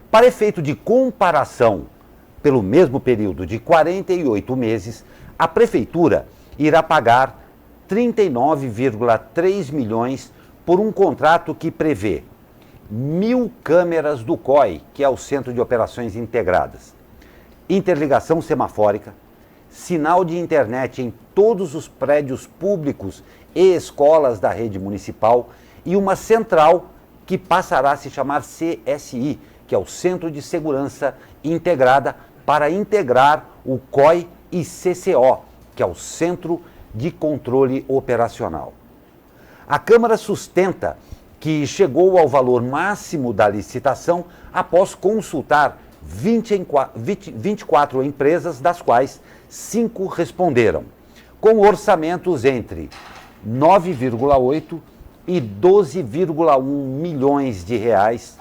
Speaker 2: Para efeito de comparação, pelo mesmo período de 48 meses, a Prefeitura irá pagar 39,3 milhões por um contrato que prevê 1.000 câmeras do COI, que é o Centro de Operações Integradas, interligação semafórica, sinal de internet em todos os prédios públicos e escolas da rede municipal e uma central que passará a se chamar CSI, que é o Centro de Segurança Integrada, para integrar o COI e CCO, que é o Centro de Controle Operacional. A Câmara sustenta que chegou ao valor máximo da licitação após consultar 24 empresas, das quais 5 responderam, com orçamentos entre 9,8 e 12,1 milhões de reais.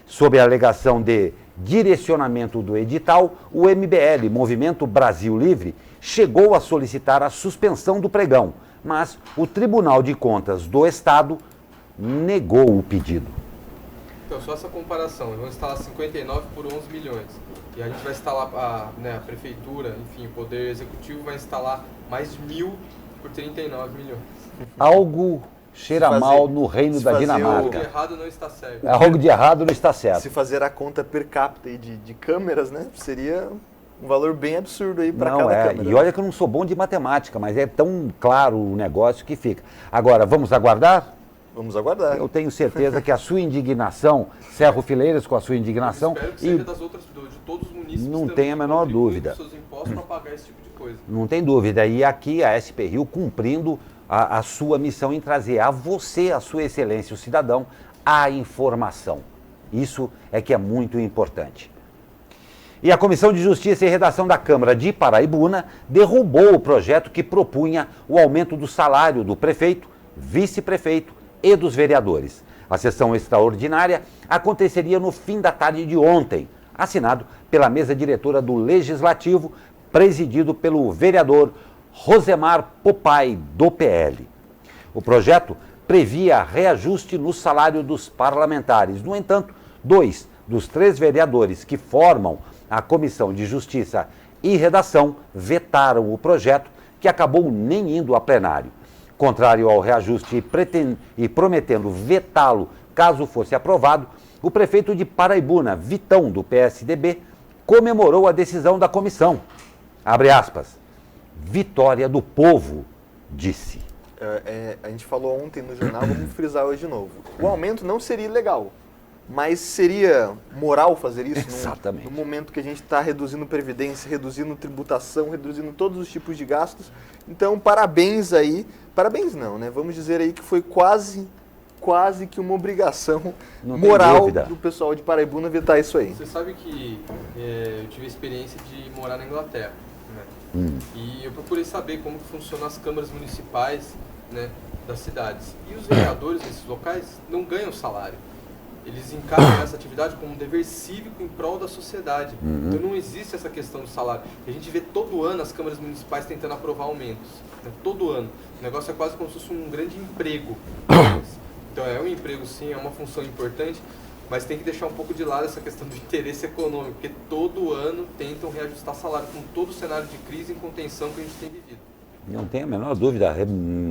Speaker 2: Sob a alegação de direcionamento do edital, o MBL, Movimento Brasil Livre, chegou a solicitar a suspensão do pregão, mas o Tribunal de Contas do Estado negou o pedido.
Speaker 3: Então, só essa comparação, vão instalar 59 por 11 milhões. E a gente vai instalar, a Prefeitura, enfim, o Poder Executivo vai instalar mais de 1.000 por 39 milhões.
Speaker 2: Algo cheira mal no reino da Dinamarca.
Speaker 3: Algo de errado não está certo.
Speaker 2: Algo de errado não está certo.
Speaker 4: Se fazer a conta per capita aí de câmeras, né, seria Um valor bem absurdo aí para
Speaker 2: Não,
Speaker 4: cada câmera.
Speaker 2: E olha que eu não sou bom de matemática, mas é tão claro o negócio que fica. Agora, vamos aguardar?
Speaker 4: Vamos aguardar.
Speaker 2: Eu tenho certeza que a sua indignação, Cerro Fileiras com a sua indignação,
Speaker 3: Espero que seja das outras, de todos os munícipes.
Speaker 2: Não
Speaker 3: também,
Speaker 2: tem a
Speaker 3: que
Speaker 2: menor
Speaker 3: contribuem
Speaker 2: dúvida.
Speaker 3: com seus impostos para pagar esse tipo de coisa.
Speaker 2: não tem dúvida. E aqui a SP Rio cumprindo a sua missão em trazer a você, a sua excelência, o cidadão, a informação. Isso é que é muito importante. E a Comissão de Justiça e Redação da Câmara de Paraibuna derrubou o projeto que propunha o aumento do salário do prefeito, vice-prefeito e dos vereadores. A sessão extraordinária aconteceria no fim da tarde de ontem, assinado pela mesa diretora do Legislativo, presidido pelo vereador Rosemar Popai, do PL. O projeto previa reajuste no salário dos parlamentares. No entanto, 2 dos 3 vereadores que formam a Comissão de Justiça e Redação vetaram o projeto, que acabou nem indo a plenário. Contrário ao reajuste e prometendo vetá-lo caso fosse aprovado, o prefeito de Paraibuna, Vitão, do PSDB, comemorou a decisão da comissão. Abre aspas. Vitória do povo, disse.
Speaker 4: A gente falou ontem no jornal, vamos frisar hoje de novo. O aumento não seria ilegal, mas seria moral fazer isso?
Speaker 2: Exatamente.
Speaker 4: No momento que a gente está reduzindo previdência, reduzindo tributação, reduzindo todos os tipos de gastos. Então, parabéns aí. Parabéns não, né? Vamos dizer aí que foi quase que uma obrigação moral do pessoal de Paraibuna vetar isso aí.
Speaker 3: Você sabe que eu tive a experiência de morar na Inglaterra, né? E eu procurei saber como funcionam as câmaras municipais, né, das cidades. E os vereadores nesses locais não ganham salário. Eles encaram essa atividade como um dever cívico em prol da sociedade. Então não existe essa questão do salário. A gente vê todo ano as câmaras municipais tentando aprovar aumentos, né? Todo ano. O negócio é quase como se fosse um grande emprego. Então é um emprego sim, é uma função importante, mas tem que deixar um pouco de lado essa questão do interesse econômico, porque todo ano tentam reajustar salário com todo o cenário de crise e contenção que a gente tem vivido.
Speaker 2: Não tenho a menor dúvida.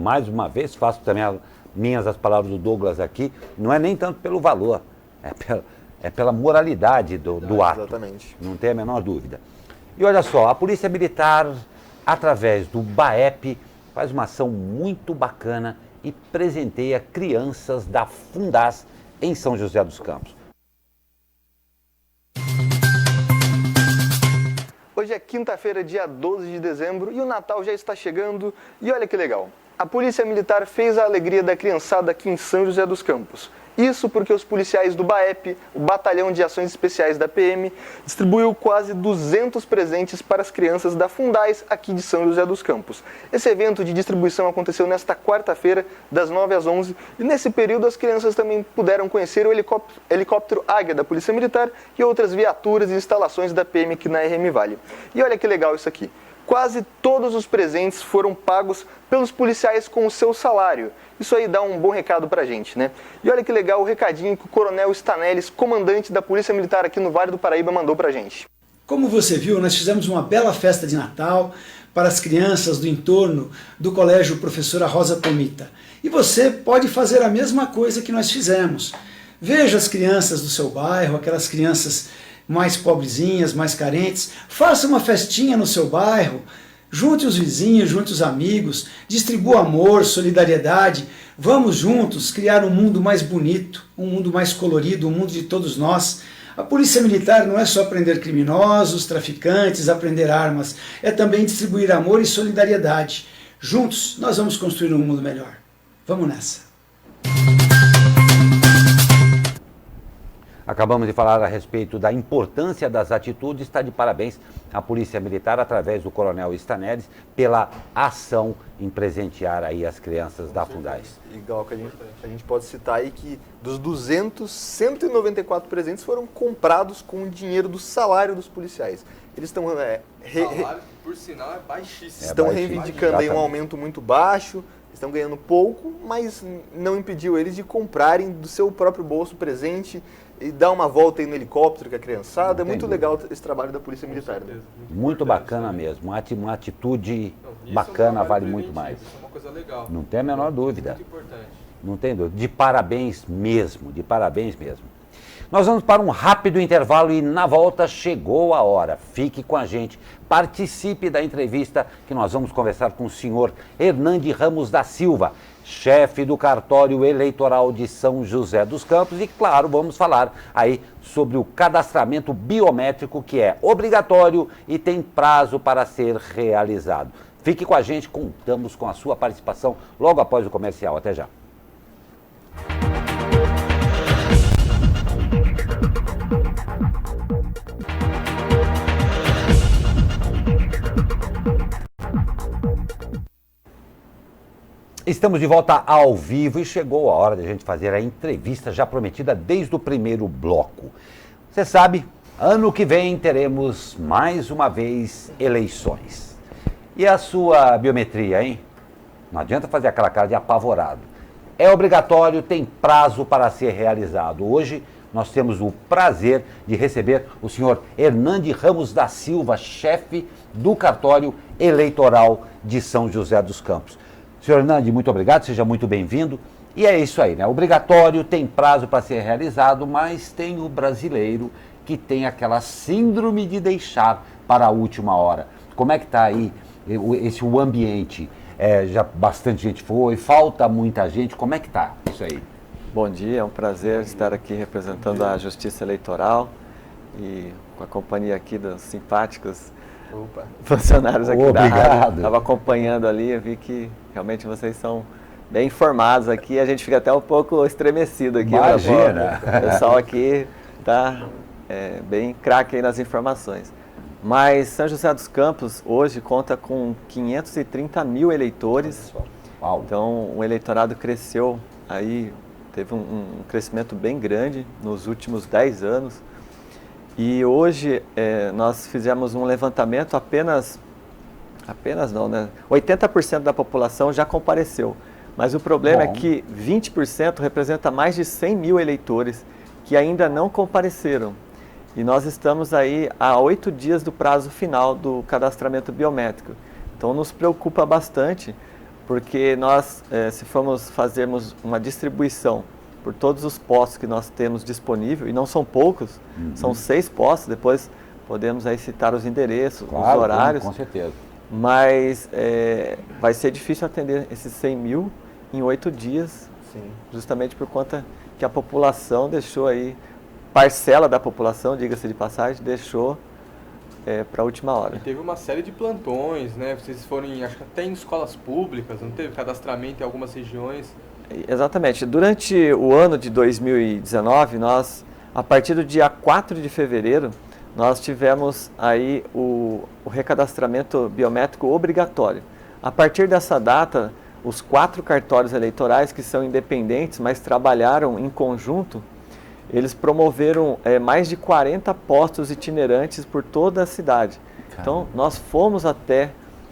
Speaker 2: Mais uma vez, faço também as palavras do Douglas aqui, não é nem tanto pelo valor, é pela moralidade do ato.
Speaker 4: Exatamente.
Speaker 2: Não tem a menor dúvida. E olha só, a Polícia Militar, através do BAEP, faz uma ação muito bacana e presenteia crianças da Fundaz em São José dos Campos.
Speaker 4: Hoje é quinta-feira, dia 12 de dezembro, e o Natal já está chegando. E olha que legal, a Polícia Militar fez a alegria da criançada aqui em São José dos Campos. Isso porque os policiais do BAEP, o Batalhão de Ações Especiais da PM, distribuiu quase 200 presentes para as crianças da Fundaz aqui de São José dos Campos. Esse evento de distribuição aconteceu nesta quarta-feira, das 9 às 11, e nesse período as crianças também puderam conhecer o helicóptero Águia da Polícia Militar e outras viaturas e instalações da PM aqui na RM Vale. E olha que legal isso aqui. Quase todos os presentes foram pagos pelos policiais com o seu salário. Isso aí dá um bom recado pra gente, né? E olha que legal o recadinho que o Coronel Stanelis, comandante da Polícia Militar aqui no Vale do Paraíba, mandou pra gente.
Speaker 7: Como você viu, nós fizemos uma bela festa de Natal para as crianças do entorno do Colégio Professora Rosa Tomita. E você pode fazer a mesma coisa que nós fizemos. Veja as crianças do seu bairro, aquelas crianças mais pobrezinhas, mais carentes, faça uma festinha no seu bairro, junte os vizinhos, junte os amigos, distribua amor, solidariedade, vamos juntos criar um mundo mais bonito, um mundo mais colorido, um mundo de todos nós. A Polícia Militar não é só prender criminosos, traficantes, apreender armas, é também distribuir amor e solidariedade. Juntos nós vamos construir um mundo melhor. Vamos nessa!
Speaker 2: Acabamos de falar a respeito da importância das atitudes. Está de parabéns a Polícia Militar, através do Coronel Stanelis, pela ação em presentear aí as crianças da Fundaz.
Speaker 4: Igual que a gente pode citar aí que dos 200, 194 presentes foram comprados com o dinheiro do salário dos policiais. Eles estão...
Speaker 3: O salário, por sinal, é baixíssimo.
Speaker 4: Estão reivindicando aí um aumento muito baixo, estão ganhando pouco, mas não impediu eles de comprarem do seu próprio bolso presente e dar uma volta aí no helicóptero com a criançada. É muito legal esse trabalho da Polícia Militar. Né?
Speaker 2: Muito bacana mesmo. Uma atitude bacana vale muito mais.
Speaker 3: Isso é uma coisa legal.
Speaker 2: Não tem a menor dúvida.
Speaker 3: Muito importante.
Speaker 2: Não tem dúvida. De parabéns mesmo, de parabéns mesmo. Nós vamos para um rápido intervalo e na volta chegou a hora. Fique com a gente, participe da entrevista que nós vamos conversar com o senhor Hernande Ramos da Silva, chefe do cartório eleitoral de São José dos Campos e, claro, vamos falar aí sobre o cadastramento biométrico que é obrigatório e tem prazo para ser realizado. Fique com a gente, contamos com a sua participação logo após o comercial. Até já. Estamos de volta ao vivo e chegou a hora de a gente fazer a entrevista já prometida desde o primeiro bloco. Você sabe, ano que vem teremos mais uma vez eleições. E a sua biometria, hein? Não adianta fazer aquela cara de apavorado. É obrigatório, tem prazo para ser realizado. Hoje nós temos o prazer de receber o senhor Hernande Ramos da Silva, chefe do cartório eleitoral de São José dos Campos. Senhor Hernande, muito obrigado, seja muito bem-vindo. E é isso aí, né? Obrigatório, tem prazo para ser realizado, mas tem o brasileiro que tem aquela síndrome de deixar para a última hora. Como é que está aí o ambiente? Já bastante gente foi, falta muita gente, como é que está isso aí?
Speaker 8: Bom dia, é um prazer estar aqui representando a Justiça Eleitoral e com a companhia aqui dos simpáticos funcionários aqui da rádio. Estava acompanhando ali, eu vi que realmente vocês são bem informados aqui, a gente fica até um pouco estremecido aqui.
Speaker 2: Imagina!
Speaker 8: O pessoal aqui está bem craque aí nas informações. Mas São José dos Campos hoje conta com 530 mil eleitores.
Speaker 2: Uau.
Speaker 8: Então o eleitorado cresceu aí, teve um crescimento bem grande nos últimos 10 anos. E hoje nós fizemos um levantamento, apenas não, né? 80% da população já compareceu. Mas o problema é que 20% representa mais de 100 mil eleitores que ainda não compareceram. E nós estamos aí a 8 dias do prazo final do cadastramento biométrico. Então nos preocupa bastante, porque nós, se fazermos uma distribuição por todos os postos que nós temos disponível, e não são poucos, são 6 postos, depois podemos aí citar os endereços,
Speaker 2: claro,
Speaker 8: os horários.
Speaker 2: Com certeza.
Speaker 8: Mas vai ser difícil atender esses 100 mil em 8 dias, justamente por conta que a população deixou aí, parcela da população, diga-se de passagem, deixou para a última hora.
Speaker 3: E teve uma série de plantões, né? Vocês foram, acho que até em escolas públicas, não teve cadastramento em algumas regiões?
Speaker 8: Exatamente. Durante o ano de 2019, nós, a partir do dia 4 de fevereiro, nós tivemos aí o recadastramento biométrico obrigatório. A partir dessa data, os 4 cartórios eleitorais, que são independentes, mas trabalharam em conjunto, eles promoveram mais de 40 postos itinerantes por toda a cidade. Então, nós fomos até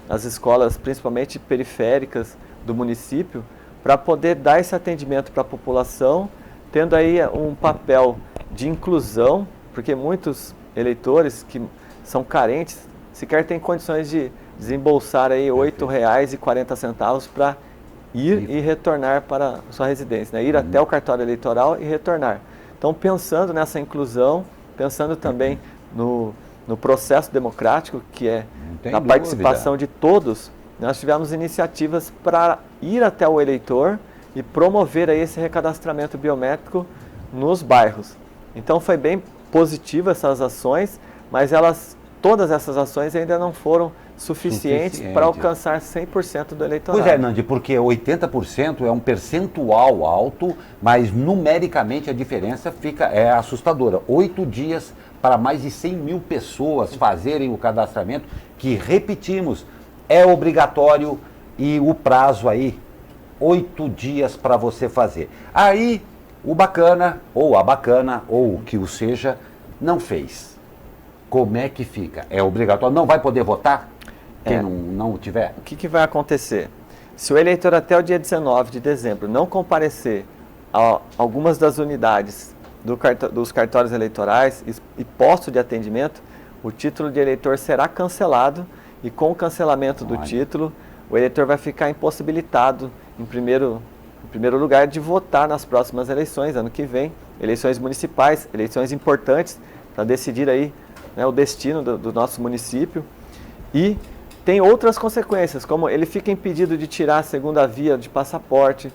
Speaker 8: as escolas, principalmente periféricas do município, para poder dar esse atendimento para a população, tendo aí um papel de inclusão, porque muitos eleitores que são carentes sequer têm condições de desembolsar aí R$ 8,40 para ir e retornar para sua residência, né? Ir até o cartório eleitoral e retornar. Então, pensando nessa inclusão, pensando também no processo democrático, que é a participação de todos, nós tivemos iniciativas para ir até o eleitor e promover aí esse recadastramento biométrico nos bairros. Então, foi bem positiva essas ações, mas todas essas ações ainda não foram suficientes para alcançar 100% do eleitorado.
Speaker 2: Pois é, Nandi, porque 80% é um percentual alto, mas numericamente a diferença é assustadora. 8 dias para mais de 100 mil pessoas fazerem o cadastramento, que, repetimos, é obrigatório e o prazo aí, 8 dias para você fazer. Aí, o bacana, ou a bacana, ou o que o seja, não fez. Como é que fica? É obrigatório? Não vai poder votar? Quem não tiver?
Speaker 8: O que vai acontecer? Se o eleitor até o dia 19 de dezembro não comparecer a algumas das unidades dos cartórios eleitorais e posto de atendimento, o título de eleitor será cancelado e com o cancelamento do título, o eleitor vai ficar impossibilitado, em primeiro em primeiro lugar, de votar nas próximas eleições, ano que vem, eleições municipais, eleições importantes para decidir aí, né, o destino do nosso município. E tem outras consequências, como ele fica impedido de tirar a segunda via de passaporte,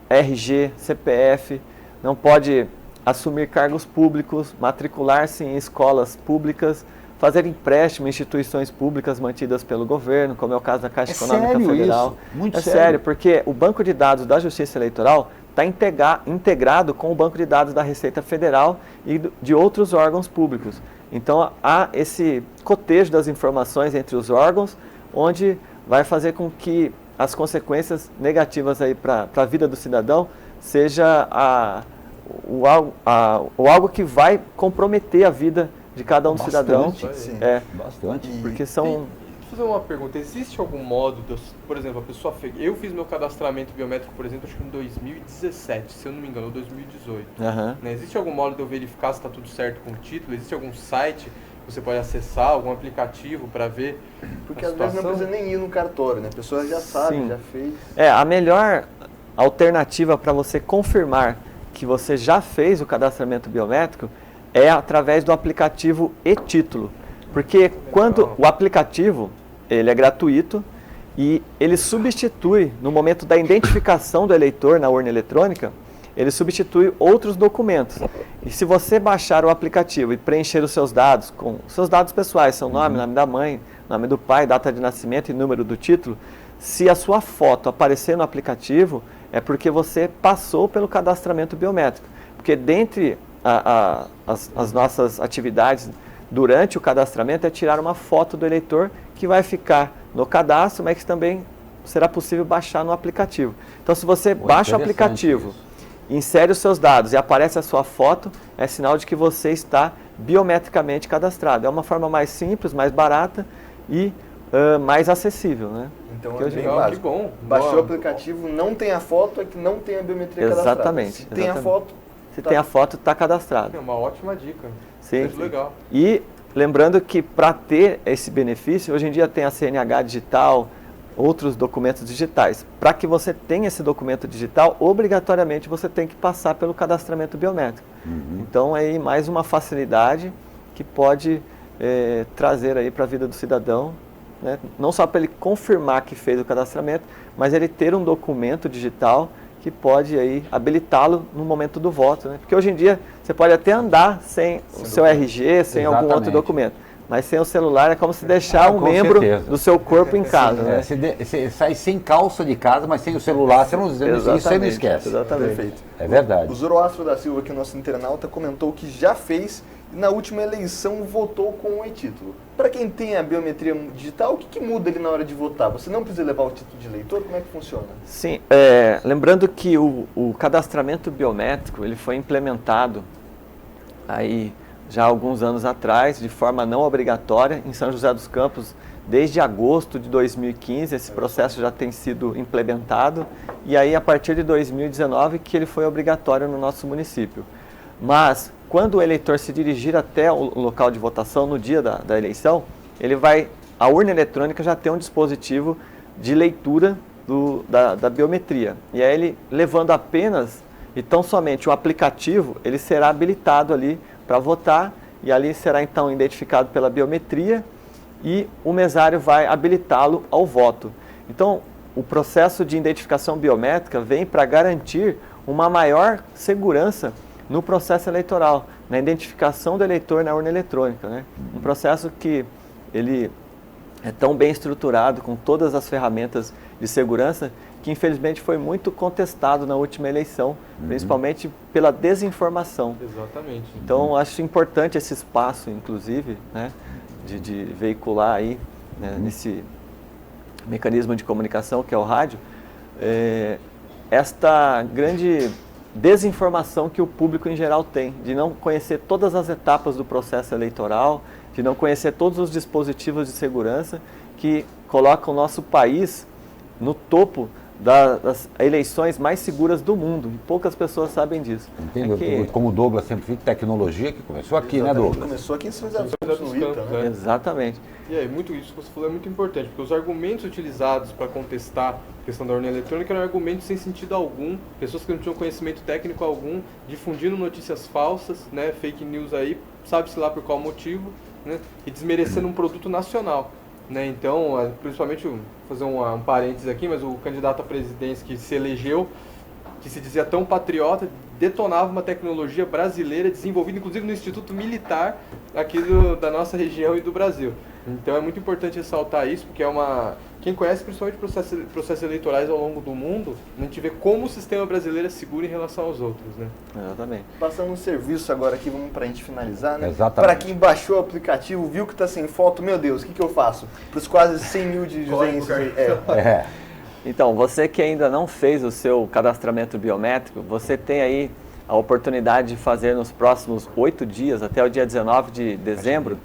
Speaker 8: RG, CPF, não pode assumir cargos públicos, matricular-se em escolas públicas, fazer empréstimo em instituições públicas mantidas pelo governo, como é o caso da Caixa Econômica Federal.
Speaker 2: Isso? Muito
Speaker 8: É sério, porque o banco de dados da Justiça Eleitoral está integrado com o banco de dados da Receita Federal e de outros órgãos públicos. Então, há esse cotejo das informações entre os órgãos, onde vai fazer com que as consequências negativas para a vida do cidadão seja algo que vai comprometer a vida de cada um cidadão.
Speaker 2: Sim. Bastante.
Speaker 8: Porque são...
Speaker 3: Deixa eu fazer uma pergunta. Existe algum modo, por exemplo, a pessoa fez... Eu fiz meu cadastramento biométrico, por exemplo, acho que em 2017, se eu não me engano, ou 2018.
Speaker 8: Uhum.
Speaker 3: Né? Existe algum modo de eu verificar se está tudo certo com o título? Existe algum site que você pode acessar, algum aplicativo para ver
Speaker 4: Porque
Speaker 3: a
Speaker 4: às vezes não
Speaker 3: situação?
Speaker 4: precisa nem ir no cartório, né? A pessoa já sabe,
Speaker 8: Sim.
Speaker 4: já fez.
Speaker 8: A melhor alternativa para você confirmar que você já fez o cadastramento biométrico é através do aplicativo e-Título. Porque quando o aplicativo, ele é gratuito e ele substitui, no momento da identificação do eleitor na urna eletrônica, ele substitui outros documentos. E se você baixar o aplicativo e preencher os seus dados, com seus dados pessoais, seu nome, nome da mãe, nome do pai, data de nascimento e número do título, se a sua foto aparecer no aplicativo, é porque você passou pelo cadastramento biométrico. Porque dentre as nossas atividades durante o cadastramento é tirar uma foto do eleitor que vai ficar no cadastro, mas que também será possível baixar no aplicativo. Então, se você baixa o aplicativo, insere os seus dados e aparece a sua foto, é sinal de que você está biometricamente cadastrado. É uma forma mais simples, mais barata e mais acessível, né?
Speaker 4: Então
Speaker 3: Que
Speaker 4: é bem
Speaker 3: legal,
Speaker 4: básico.
Speaker 3: que bom.
Speaker 4: Baixou
Speaker 3: Boa.
Speaker 4: o aplicativo, não tem a foto, é que não tem a biometria cadastrada.
Speaker 8: Exatamente,
Speaker 4: Se tem a
Speaker 8: exatamente.
Speaker 4: foto,
Speaker 8: Se tem a foto, está cadastrado.
Speaker 3: É uma ótima dica.
Speaker 8: Sim.
Speaker 3: Muito legal.
Speaker 8: E lembrando que para ter esse benefício, hoje em dia tem a CNH digital, outros documentos digitais. Para que você tenha esse documento digital, obrigatoriamente você tem que passar pelo cadastramento biométrico. Então, aí mais uma facilidade que pode trazer aí para a vida do cidadão, né? Não só para ele confirmar que fez o cadastramento, mas ele ter um documento digital que pode aí habilitá-lo no momento do voto, né? Porque hoje em dia você pode até andar sem o seu RG, sem algum outro documento, mas sem o celular é como se deixar um
Speaker 2: com
Speaker 8: membro
Speaker 2: certeza.
Speaker 8: do seu corpo em casa, né?
Speaker 2: Você sai sem calça de casa, mas sem o celular, isso você não esquece.
Speaker 8: Exatamente.
Speaker 4: perfeito.
Speaker 2: É verdade.
Speaker 4: O Zoroastro da Silva, que é o nosso internauta, comentou que já fez e na última eleição votou com o e-título. Para quem tem a biometria digital, o que muda ali na hora de votar? Você não precisa levar o título de eleitor? Como é que funciona?
Speaker 8: Sim, lembrando que o cadastramento biométrico ele foi implementado aí já há alguns anos atrás, de forma não obrigatória, em São José dos Campos, desde agosto de 2015, esse processo já tem sido implementado, e aí a partir de 2019 que ele foi obrigatório no nosso município. Mas, quando o eleitor se dirigir até o local de votação no dia da eleição, a urna eletrônica já tem um dispositivo de leitura da biometria. E aí ele, levando apenas e tão somente o aplicativo, ele será habilitado ali para votar, e ali será então identificado pela biometria e o mesário vai habilitá-lo ao voto. Então, o processo de identificação biométrica vem para garantir uma maior segurança no processo eleitoral, na identificação do eleitor na urna eletrônica, né? Um processo que ele é tão bem estruturado, com todas as ferramentas de segurança, que infelizmente foi muito contestado na última eleição, principalmente pela desinformação.
Speaker 3: Exatamente.
Speaker 8: Então, acho importante esse espaço, inclusive, né, de veicular aí, né, nesse mecanismo de comunicação que é o rádio, esta grande desinformação que o público em geral tem, de não conhecer todas as etapas do processo eleitoral, de não conhecer todos os dispositivos de segurança que colocam o nosso país no topo das eleições mais seguras do mundo. E poucas pessoas sabem disso.
Speaker 2: Entendeu?
Speaker 8: É que-
Speaker 2: Como o Douglas sempre fez, tecnologia que começou aqui, né, Douglas?
Speaker 4: Começou aqui em São José dos
Speaker 3: José
Speaker 4: Campos,
Speaker 3: dos
Speaker 4: no ITA,
Speaker 3: Campos,
Speaker 4: né?
Speaker 8: Exatamente.
Speaker 3: E aí, muito isso que você falou é muito importante, porque os argumentos utilizados para contestar a questão da urna eletrônica eram argumentos sem sentido algum, pessoas que não tinham conhecimento técnico algum, difundindo notícias falsas, né, fake news aí, sabe-se lá por qual motivo, né, e desmerecendo um produto nacional. Né, então, principalmente, vou fazer um parênteses aqui, mas o candidato à presidência que se elegeu, que se dizia tão patriota, detonava uma tecnologia brasileira desenvolvida, inclusive no Instituto Militar aqui da nossa região e do Brasil. Então é muito importante ressaltar isso, porque quem conhece principalmente processos eleitorais ao longo do mundo, a gente vê como o sistema brasileiro é seguro em relação aos outros, né?
Speaker 8: Exatamente.
Speaker 4: Passando um serviço agora aqui, vamos pra gente finalizar, né?
Speaker 2: Exatamente.
Speaker 4: Para quem baixou o aplicativo, viu que tá sem foto, meu Deus, o que eu faço? Para os quase 100 mil de juventudes.
Speaker 2: É.
Speaker 8: Então, você que ainda não fez o seu cadastramento biométrico, você tem aí a oportunidade de fazer nos próximos 8 dias, até o dia 19 de dezembro,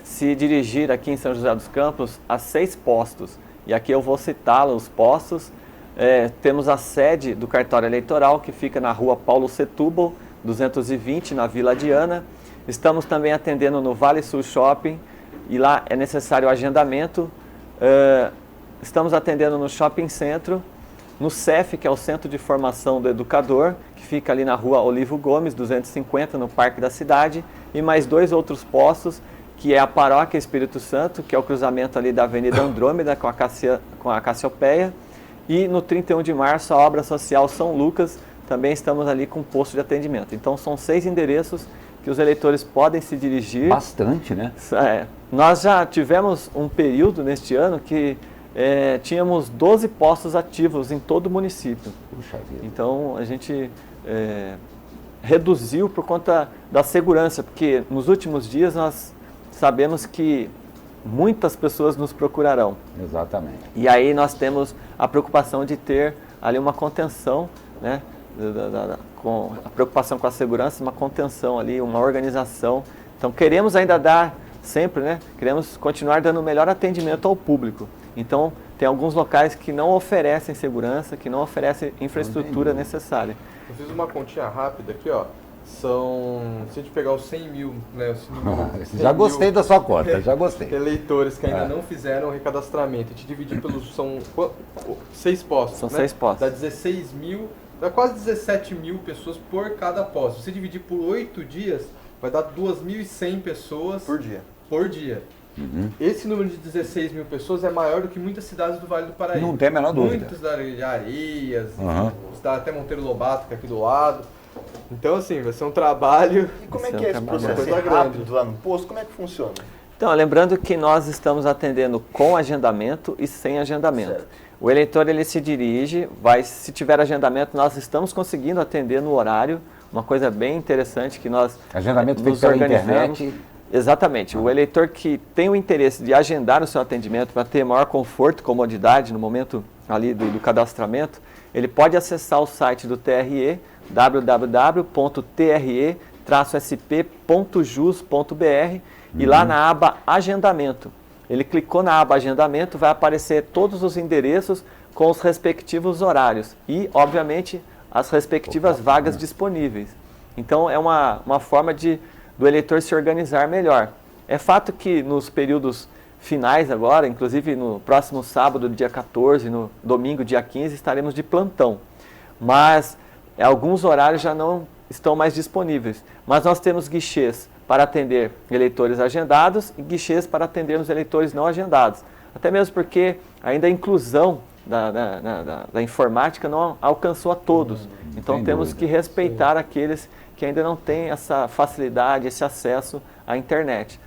Speaker 8: se dirigir aqui em São José dos Campos a 6 postos. E aqui eu vou citá-los, os postos. Temos a sede do cartório eleitoral, que fica na rua Paulo Setúbal, 220, na Vila Diana. Estamos também atendendo no Vale Sul Shopping, e lá é necessário agendamento. Estamos atendendo no Shopping Centro, no CEF, que é o Centro de Formação do Educador, que fica ali na rua Olivo Gomes, 250, no Parque da Cidade, e mais 2 outros postos, que é a Paróquia Espírito Santo, que é o cruzamento ali da Avenida Andrômeda com a Cassiopeia, e no 31 de março a Obra Social São Lucas, também estamos ali com posto de atendimento. Então são 6 endereços que os eleitores podem se dirigir.
Speaker 2: Bastante, né?
Speaker 8: Nós já tivemos um período neste ano que tínhamos 12 postos ativos em todo o município.
Speaker 2: Puxa vida.
Speaker 8: Então a gente reduziu por conta da segurança, porque nos últimos dias nós sabemos que muitas pessoas nos procurarão.
Speaker 2: Exatamente.
Speaker 8: E aí nós temos a preocupação de ter ali uma contenção, né? Com a preocupação com a segurança, uma contenção ali, uma organização. Então queremos ainda dar sempre, né? Queremos continuar dando o melhor atendimento ao público. Então tem alguns locais que não oferecem segurança, que não oferecem infraestrutura necessária.
Speaker 3: Eu fiz uma continha rápida aqui, ó. Se a gente pegar os 100 mil, né? Os 100
Speaker 2: Já gostei
Speaker 3: mil
Speaker 2: da sua conta, já gostei.
Speaker 3: eleitores que ainda não fizeram o recadastramento, a gente dividir pelos... São 6 postos,
Speaker 8: São
Speaker 3: né?
Speaker 8: 6 postos.
Speaker 3: Dá 16 mil, dá quase 17 mil pessoas por cada posto. Se você dividir por 8 dias, vai dar 2.100 pessoas
Speaker 4: Por dia.
Speaker 3: por dia. Esse número de 16 mil pessoas é maior do que muitas cidades do Vale do Paraíba.
Speaker 2: Não tem a menor dúvida.
Speaker 3: Muitas da Areias, cidade até Monteiro Lobato, que é aqui do lado. Então, assim, vai ser um trabalho...
Speaker 4: E como é
Speaker 8: Esse
Speaker 4: que
Speaker 8: é
Speaker 4: é
Speaker 8: um
Speaker 4: esse
Speaker 8: trabalho
Speaker 4: processo?
Speaker 3: coisa
Speaker 4: É
Speaker 3: grande.
Speaker 4: rápido lá no posto? Como é que funciona?
Speaker 8: Então, lembrando que nós estamos atendendo com agendamento e sem agendamento.
Speaker 4: Certo.
Speaker 8: O eleitor ele se dirige, se tiver agendamento, nós estamos conseguindo atender no horário, uma coisa bem interessante que nós
Speaker 2: Agendamento feito
Speaker 8: nos
Speaker 2: pela
Speaker 8: organizamos.
Speaker 2: internet.
Speaker 8: Exatamente. O eleitor que tem o interesse de agendar o seu atendimento para ter maior conforto e comodidade no momento ali do cadastramento, ele pode acessar o site do TRE, www.tre-sp.jus.br, e lá na aba Agendamento. Ele clicou na aba Agendamento, vai aparecer todos os endereços com os respectivos horários e, obviamente, as respectivas vagas disponíveis. Então, é uma forma do eleitor se organizar melhor. É fato que nos períodos finais agora, inclusive no próximo sábado, dia 14, no domingo, dia 15, estaremos de plantão. Mas alguns horários já não estão mais disponíveis. Mas nós temos guichês para atender eleitores agendados e guichês para atender os eleitores não agendados. Até mesmo porque ainda a inclusão da informática não alcançou a todos. Então temos que respeitar aqueles que ainda não têm essa facilidade, esse acesso à internet.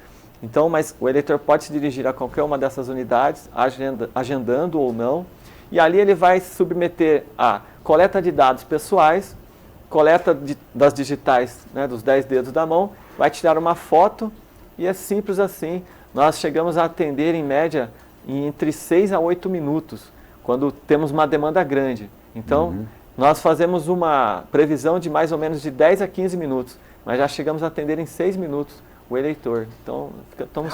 Speaker 8: Então, mas o eleitor pode se dirigir a qualquer uma dessas unidades, agendando ou não, e ali ele vai se submeter a coleta de dados pessoais, coleta das digitais, né, dos 10 dedos da mão, vai tirar uma foto e é simples assim. Nós chegamos a atender em média entre 6 a 8 minutos, quando temos uma demanda grande. Então, nós fazemos uma previsão de mais ou menos de 10 a 15 minutos, mas já chegamos a atender em 6 minutos o eleitor. Então, estamos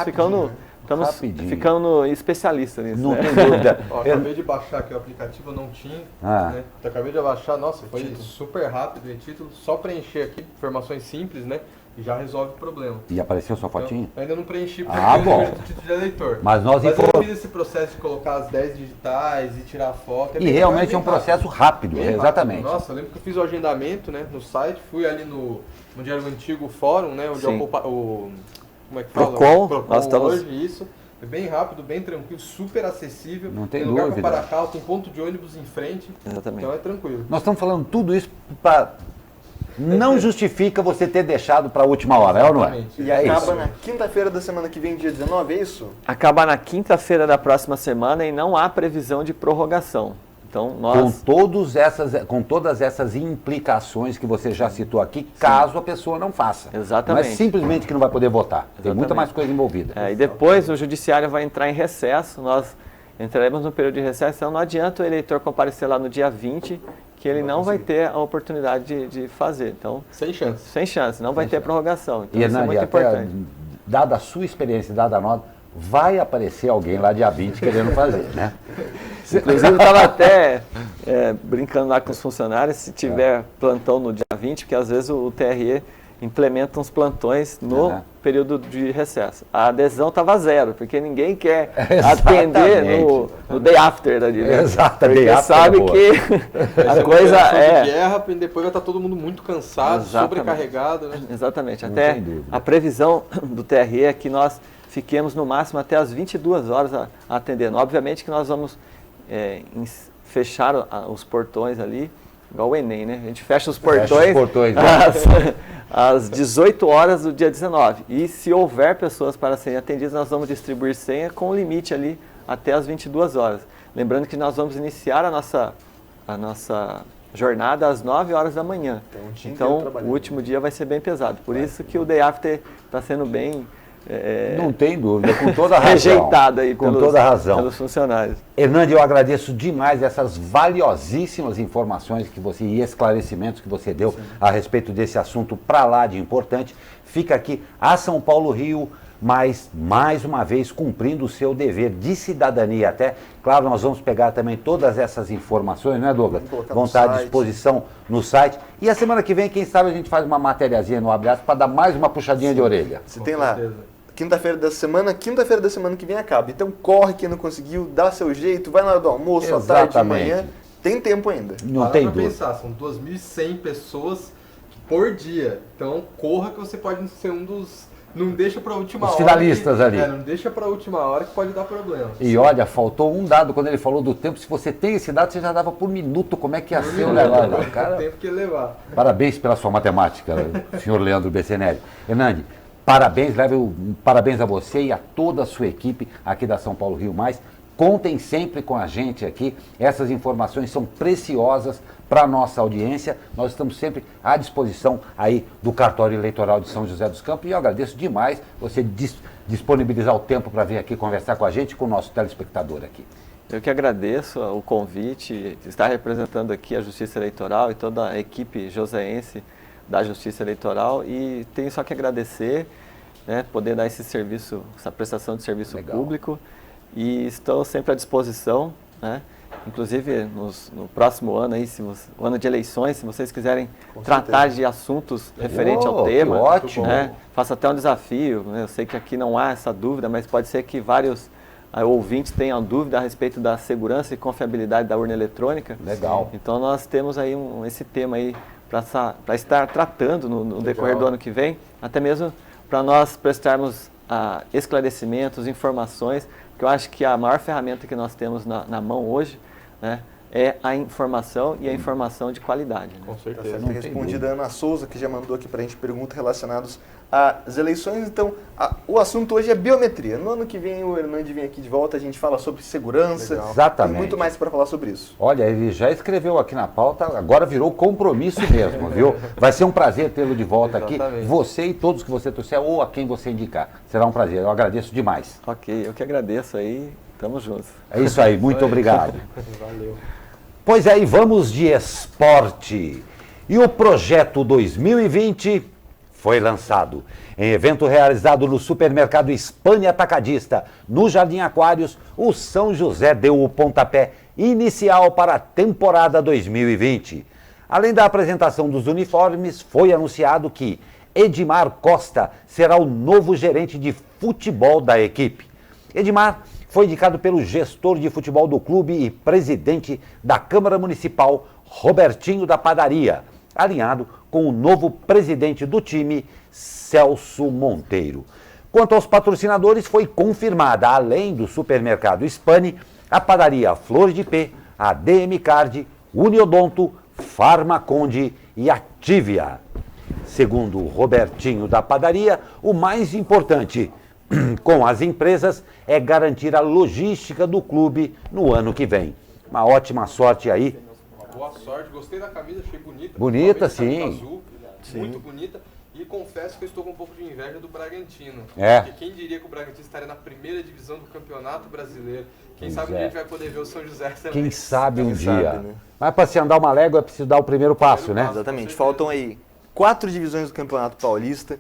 Speaker 2: Rapidinho.
Speaker 8: ficando especialistas nisso.
Speaker 2: Não
Speaker 8: né?
Speaker 2: tem dúvida.
Speaker 3: Ó, acabei de baixar aqui o aplicativo, eu não tinha. Né? Então, acabei de baixar, nossa, foi super rápido o título, só preencher aqui, informações simples, né? E já resolve o problema.
Speaker 2: E apareceu sua fotinha?
Speaker 3: Então, ainda não preenchi porque
Speaker 2: bom.
Speaker 3: eu título de eleitor.
Speaker 2: Mas
Speaker 3: eu fiz esse processo de colocar as 10 digitais e tirar a foto.
Speaker 2: E realmente é um processo rápido, exatamente.
Speaker 3: Nossa, eu lembro que eu fiz o agendamento, né, no site, fui ali onde era o antigo fórum, né, onde é o como é que fala?
Speaker 8: Procon, nós estamos...
Speaker 3: hoje, isso. É bem rápido, bem tranquilo, super acessível.
Speaker 2: Não tem
Speaker 3: lugar
Speaker 2: dúvida.
Speaker 3: para parar carro, tem ponto de ônibus em frente.
Speaker 8: Exatamente.
Speaker 3: Então é tranquilo.
Speaker 2: Nós estamos falando tudo isso para... Não justifica você ter deixado para a última hora, é ou não é?
Speaker 4: E acaba na quinta-feira da semana que vem, dia 19, é isso?
Speaker 8: Acaba na quinta-feira da próxima semana e não há previsão de prorrogação. Então, nós...
Speaker 2: Com todas essas implicações que você já citou aqui, caso a pessoa não faça.
Speaker 8: Exatamente.
Speaker 2: Não é simplesmente que não vai poder votar. Tem muita mais coisa envolvida.
Speaker 8: E depois o judiciário vai entrar em recesso, nós entraremos no período de recesso, então não adianta o eleitor comparecer lá no dia 20, que ele não vai ter a oportunidade de fazer. Então,
Speaker 3: sem chance.
Speaker 8: Sem chance, não vai ter prorrogação. Então,
Speaker 2: E,
Speaker 8: isso é muito importante.
Speaker 2: Dada a sua experiência, dada a nota, vai aparecer alguém lá dia 20 querendo fazer, né?
Speaker 8: Inclusive, eu estava até brincando lá com os funcionários, se tiver plantão no dia 20, porque às vezes o TRE implementa uns plantões no período de recesso. A adesão estava zero, porque ninguém quer atender no day after ali, né?
Speaker 2: Exatamente.
Speaker 8: Porque sabe que a coisa
Speaker 3: de guerra, e depois vai estar todo mundo muito cansado, sobrecarregado, né?
Speaker 8: Exatamente. Até a previsão do TRE é que nós fiquemos no máximo até as 22 horas atendendo. Obviamente que nós vamos fechar os portões ali, igual o Enem, né? A gente fecha os portões, às 18 horas do dia 19. E se houver pessoas para serem atendidas, nós vamos distribuir senha com limite ali até as 22 horas. Lembrando que nós vamos iniciar a nossa jornada às 9 horas da manhã. Então o último dia vai ser bem pesado. Por isso que o Day After está sendo bem...
Speaker 2: não tem dúvida, com toda a razão.
Speaker 8: Rejeitado aí
Speaker 2: pelos
Speaker 8: funcionários.
Speaker 2: Hernando, eu agradeço demais essas valiosíssimas informações que você e esclarecimentos que você deu a respeito desse assunto para lá de importante. Fica aqui a São Paulo Rio, mas mais uma vez cumprindo o seu dever de cidadania até. Claro, nós vamos pegar também todas essas informações, né, Douglas? Vão estar à disposição no site. E a semana que vem, quem sabe, a gente faz uma matériazinha no Abre Aspas para dar mais uma puxadinha de orelha.
Speaker 4: Você tem lá, quinta-feira da semana que vem acaba. Então corre quem não conseguiu, dá seu jeito, vai na hora do almoço, à tarde, de manhã. Tem tempo ainda.
Speaker 2: Não tem dúvida.
Speaker 3: Pensar, são 2.100 pessoas por dia. Então corra que você pode ser um dos... Não deixa para a última hora.
Speaker 2: Os finalistas ali.
Speaker 3: Não deixa para a última hora que pode dar problema.
Speaker 2: E olha, faltou um dado quando ele falou do tempo. Se você tem esse dado, você já dava por minuto. Como é que ia ser o negócio? Cara,
Speaker 3: o tempo que levar.
Speaker 2: Parabéns pela sua matemática, senhor Leandro Becenelli. Hernani, parabéns, parabéns a você e a toda a sua equipe aqui da São Paulo Rio Mais. Contem sempre com a gente aqui. Essas informações são preciosas para a nossa audiência. Nós estamos sempre à disposição aí do Cartório Eleitoral de São José dos Campos. E eu agradeço demais você disponibilizar o tempo para vir aqui conversar com a gente, com o nosso telespectador aqui.
Speaker 8: Eu que agradeço o convite, estar representando aqui a Justiça Eleitoral e toda a equipe joseense da Justiça Eleitoral. E tenho só que agradecer, né, poder dar esse serviço, essa prestação de serviço público. E estou sempre à disposição, né? Inclusive no próximo ano, aí, o ano de eleições, se vocês quiserem tratar de assuntos referentes ao tema,
Speaker 2: ótimo.
Speaker 8: Né? Faço até um desafio, né? Eu sei que aqui não há essa dúvida, mas pode ser que vários ouvintes tenham dúvida a respeito da segurança e confiabilidade da urna eletrônica.
Speaker 2: Legal.
Speaker 8: Então nós temos aí esse tema aí para estar tratando no decorrer do ano que vem, até mesmo para nós prestarmos esclarecimentos, informações, porque eu acho que a maior ferramenta que nós temos na mão hoje, né, é a informação e a informação de qualidade. Né?
Speaker 3: Com certeza.
Speaker 4: Tá respondida a Ana Souza, que já mandou aqui para a gente perguntas relacionadas às eleições. Então, o assunto hoje é biometria. No ano que vem o Hernandi vem aqui de volta, a gente fala sobre segurança.
Speaker 2: Legal. Exatamente.
Speaker 4: Tem muito mais para falar sobre isso.
Speaker 2: Olha, ele já escreveu aqui na pauta, agora virou compromisso mesmo, viu? Vai ser um prazer tê-lo de volta aqui. Você e todos que você trouxer ou a quem você indicar. Será um prazer, eu agradeço demais.
Speaker 8: Ok, eu que agradeço aí. Tamo juntos.
Speaker 2: É isso aí, muito obrigado.
Speaker 3: Valeu.
Speaker 2: Pois aí, vamos de esporte. E o Projeto 2020 foi lançado. Em evento realizado no supermercado Hispânia Atacadista, no Jardim Aquários, o São José deu o pontapé inicial para a temporada 2020. Além da apresentação dos uniformes, foi anunciado que Edmar Costa será o novo gerente de futebol da equipe. Edmar foi indicado pelo gestor de futebol do clube e presidente da Câmara Municipal, Robertinho da Padaria, alinhado com o novo presidente do time, Celso Monteiro. Quanto aos patrocinadores, foi confirmada, além do supermercado Hispani, a padaria Flor de P, a DM Card, Uniodonto, Farmaconde e Activia. Segundo Robertinho da Padaria, o mais importante com as empresas é garantir a logística do clube no ano que vem. Uma ótima sorte aí.
Speaker 3: Uma boa sorte, gostei da camisa, achei bonita.
Speaker 2: Bonita,
Speaker 3: Camisa
Speaker 2: sim.
Speaker 3: azul, muito bonita. E confesso que eu estou com um pouco de inveja do Bragantino.
Speaker 2: É.
Speaker 3: Porque quem diria que o Bragantino estaria na primeira divisão do Campeonato Brasileiro? Quem
Speaker 2: Pois
Speaker 3: sabe
Speaker 2: é.
Speaker 3: a gente vai poder ver o São José também.
Speaker 2: Quem sabe um
Speaker 4: Quem
Speaker 2: dia.
Speaker 4: sabe, né?
Speaker 2: Mas para se andar uma légua é preciso dar o primeiro passo, né?
Speaker 4: Exatamente. Faltam aí 4 divisões do Campeonato Paulista,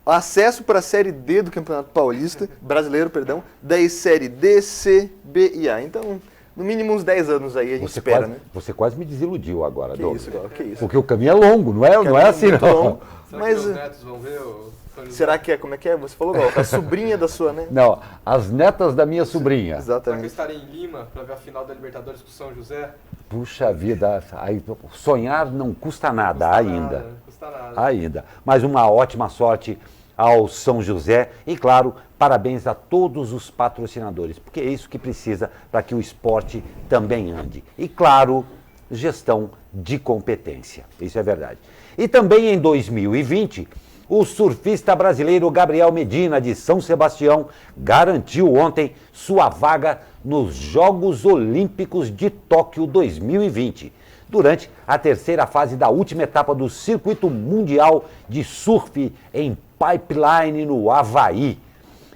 Speaker 4: acesso para a Série D do Campeonato Paulista, brasileiro, perdão, daí Série D, C, B e A. Então, no mínimo uns 10 anos aí a gente espera, né?
Speaker 2: Você quase me desiludiu agora,
Speaker 4: Que
Speaker 2: Douglas.
Speaker 4: isso, Gal, que isso.
Speaker 2: Porque o caminho é longo, não é, não é assim,
Speaker 4: Muito
Speaker 2: não.
Speaker 4: longo.
Speaker 3: Será
Speaker 4: Mas
Speaker 3: que meus netos vão ver o São José?
Speaker 4: será que é, como é que é? Você falou, Gal, a sobrinha da sua, né?
Speaker 2: Não, as netas da minha sobrinha.
Speaker 3: Será que eu
Speaker 4: Exatamente.
Speaker 3: estarei em Lima para ver a final da Libertadores com o São José?
Speaker 2: Puxa vida, aí, sonhar não custa nada
Speaker 3: Custa
Speaker 2: ainda.
Speaker 3: nada, custa nada.
Speaker 2: Ainda. Mas uma ótima sorte ao São José e, claro, parabéns a todos os patrocinadores, porque é isso que precisa para que o esporte também ande. E, claro, gestão de competência. Isso é verdade. E também em 2020, o surfista brasileiro Gabriel Medina, de São Sebastião, garantiu ontem sua vaga nos Jogos Olímpicos de Tóquio 2020, durante a terceira fase da última etapa do Circuito Mundial de Surf em Pipeline, no Havaí.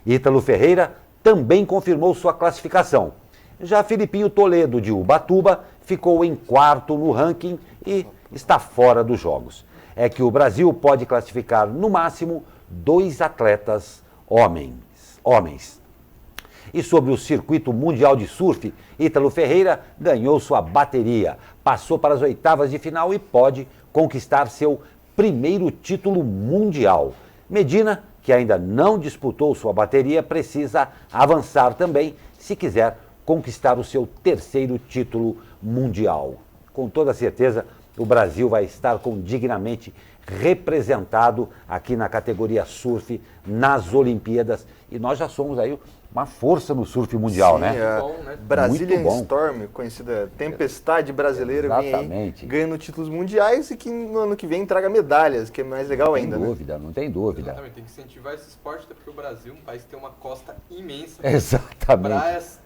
Speaker 2: Ítalo Ferreira também confirmou sua classificação. Já Filipinho Toledo, de Ubatuba, ficou em quarto no ranking e está fora dos Jogos. É que o Brasil pode classificar, no máximo, 2 atletas homens. E sobre o Circuito Mundial de Surf, Ítalo Ferreira ganhou sua bateria, passou para as oitavas de final e pode conquistar seu primeiro título mundial. Medina, que ainda não disputou sua bateria, precisa avançar também se quiser conquistar o seu terceiro título mundial. Com toda certeza, o Brasil vai estar dignamente representado aqui na categoria surf nas Olimpíadas. E nós já somos aí uma força no surf mundial,
Speaker 4: Sim,
Speaker 2: né?
Speaker 4: a
Speaker 3: Bom, né?
Speaker 4: Brazilian
Speaker 2: Muito bom.
Speaker 4: Storm, conhecida tempestade brasileira, vem aí
Speaker 2: Exatamente.
Speaker 4: ganhando títulos mundiais e que no ano que vem traga medalhas, que é mais legal ainda, né?
Speaker 2: Não tem dúvida.
Speaker 3: Exatamente, tem que incentivar esse esporte, até porque o Brasil é um país que tem uma costa imensa.
Speaker 2: Exatamente.
Speaker 3: Praias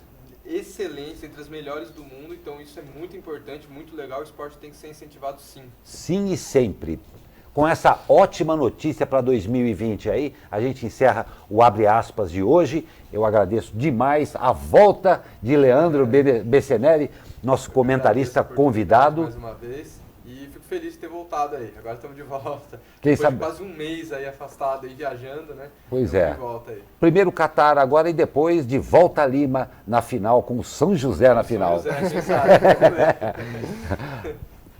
Speaker 3: excelentes, entre as melhores do mundo, então isso é muito importante, muito legal, o esporte tem que ser incentivado sim.
Speaker 2: Sim e sempre. Com essa ótima notícia para 2020 aí, a gente encerra o Abre Aspas de hoje. Eu agradeço demais a volta de Leandro Becenelli, nosso comentarista
Speaker 3: Agradeço por
Speaker 2: convidado.
Speaker 3: mais uma vez e fico feliz de ter voltado aí. Agora estamos de volta.
Speaker 2: Quem
Speaker 3: Depois
Speaker 2: sabe-
Speaker 3: de quase um mês aí afastado e viajando, né?
Speaker 2: Pois
Speaker 3: Estamos
Speaker 2: é.
Speaker 3: de volta aí.
Speaker 2: Primeiro Catar agora e depois de volta a Lima na final, com o São José na final.
Speaker 3: São José, quem sabe, vamos ver.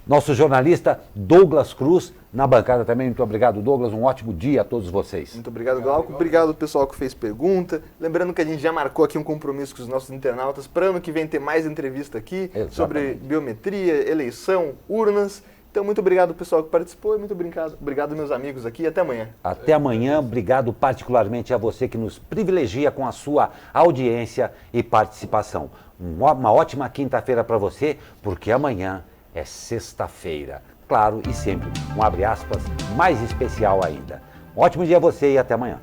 Speaker 2: Nosso jornalista Douglas Cruz na bancada também. Muito obrigado, Douglas. Um ótimo dia a todos vocês.
Speaker 4: Muito obrigado, Glauco. Obrigado, pessoal que fez pergunta. Lembrando que a gente já marcou aqui um compromisso com os nossos internautas para ano que vem ter mais entrevista aqui
Speaker 2: Exatamente.
Speaker 4: sobre biometria, eleição, urnas. Então, muito obrigado, pessoal que participou e muito obrigado, meus amigos aqui. Até amanhã.
Speaker 2: Até amanhã. Obrigado particularmente a você que nos privilegia com a sua audiência e participação. Uma ótima quinta-feira para você, porque amanhã é sexta-feira. Claro, e sempre um abre aspas mais especial ainda. Um ótimo dia a você e até amanhã.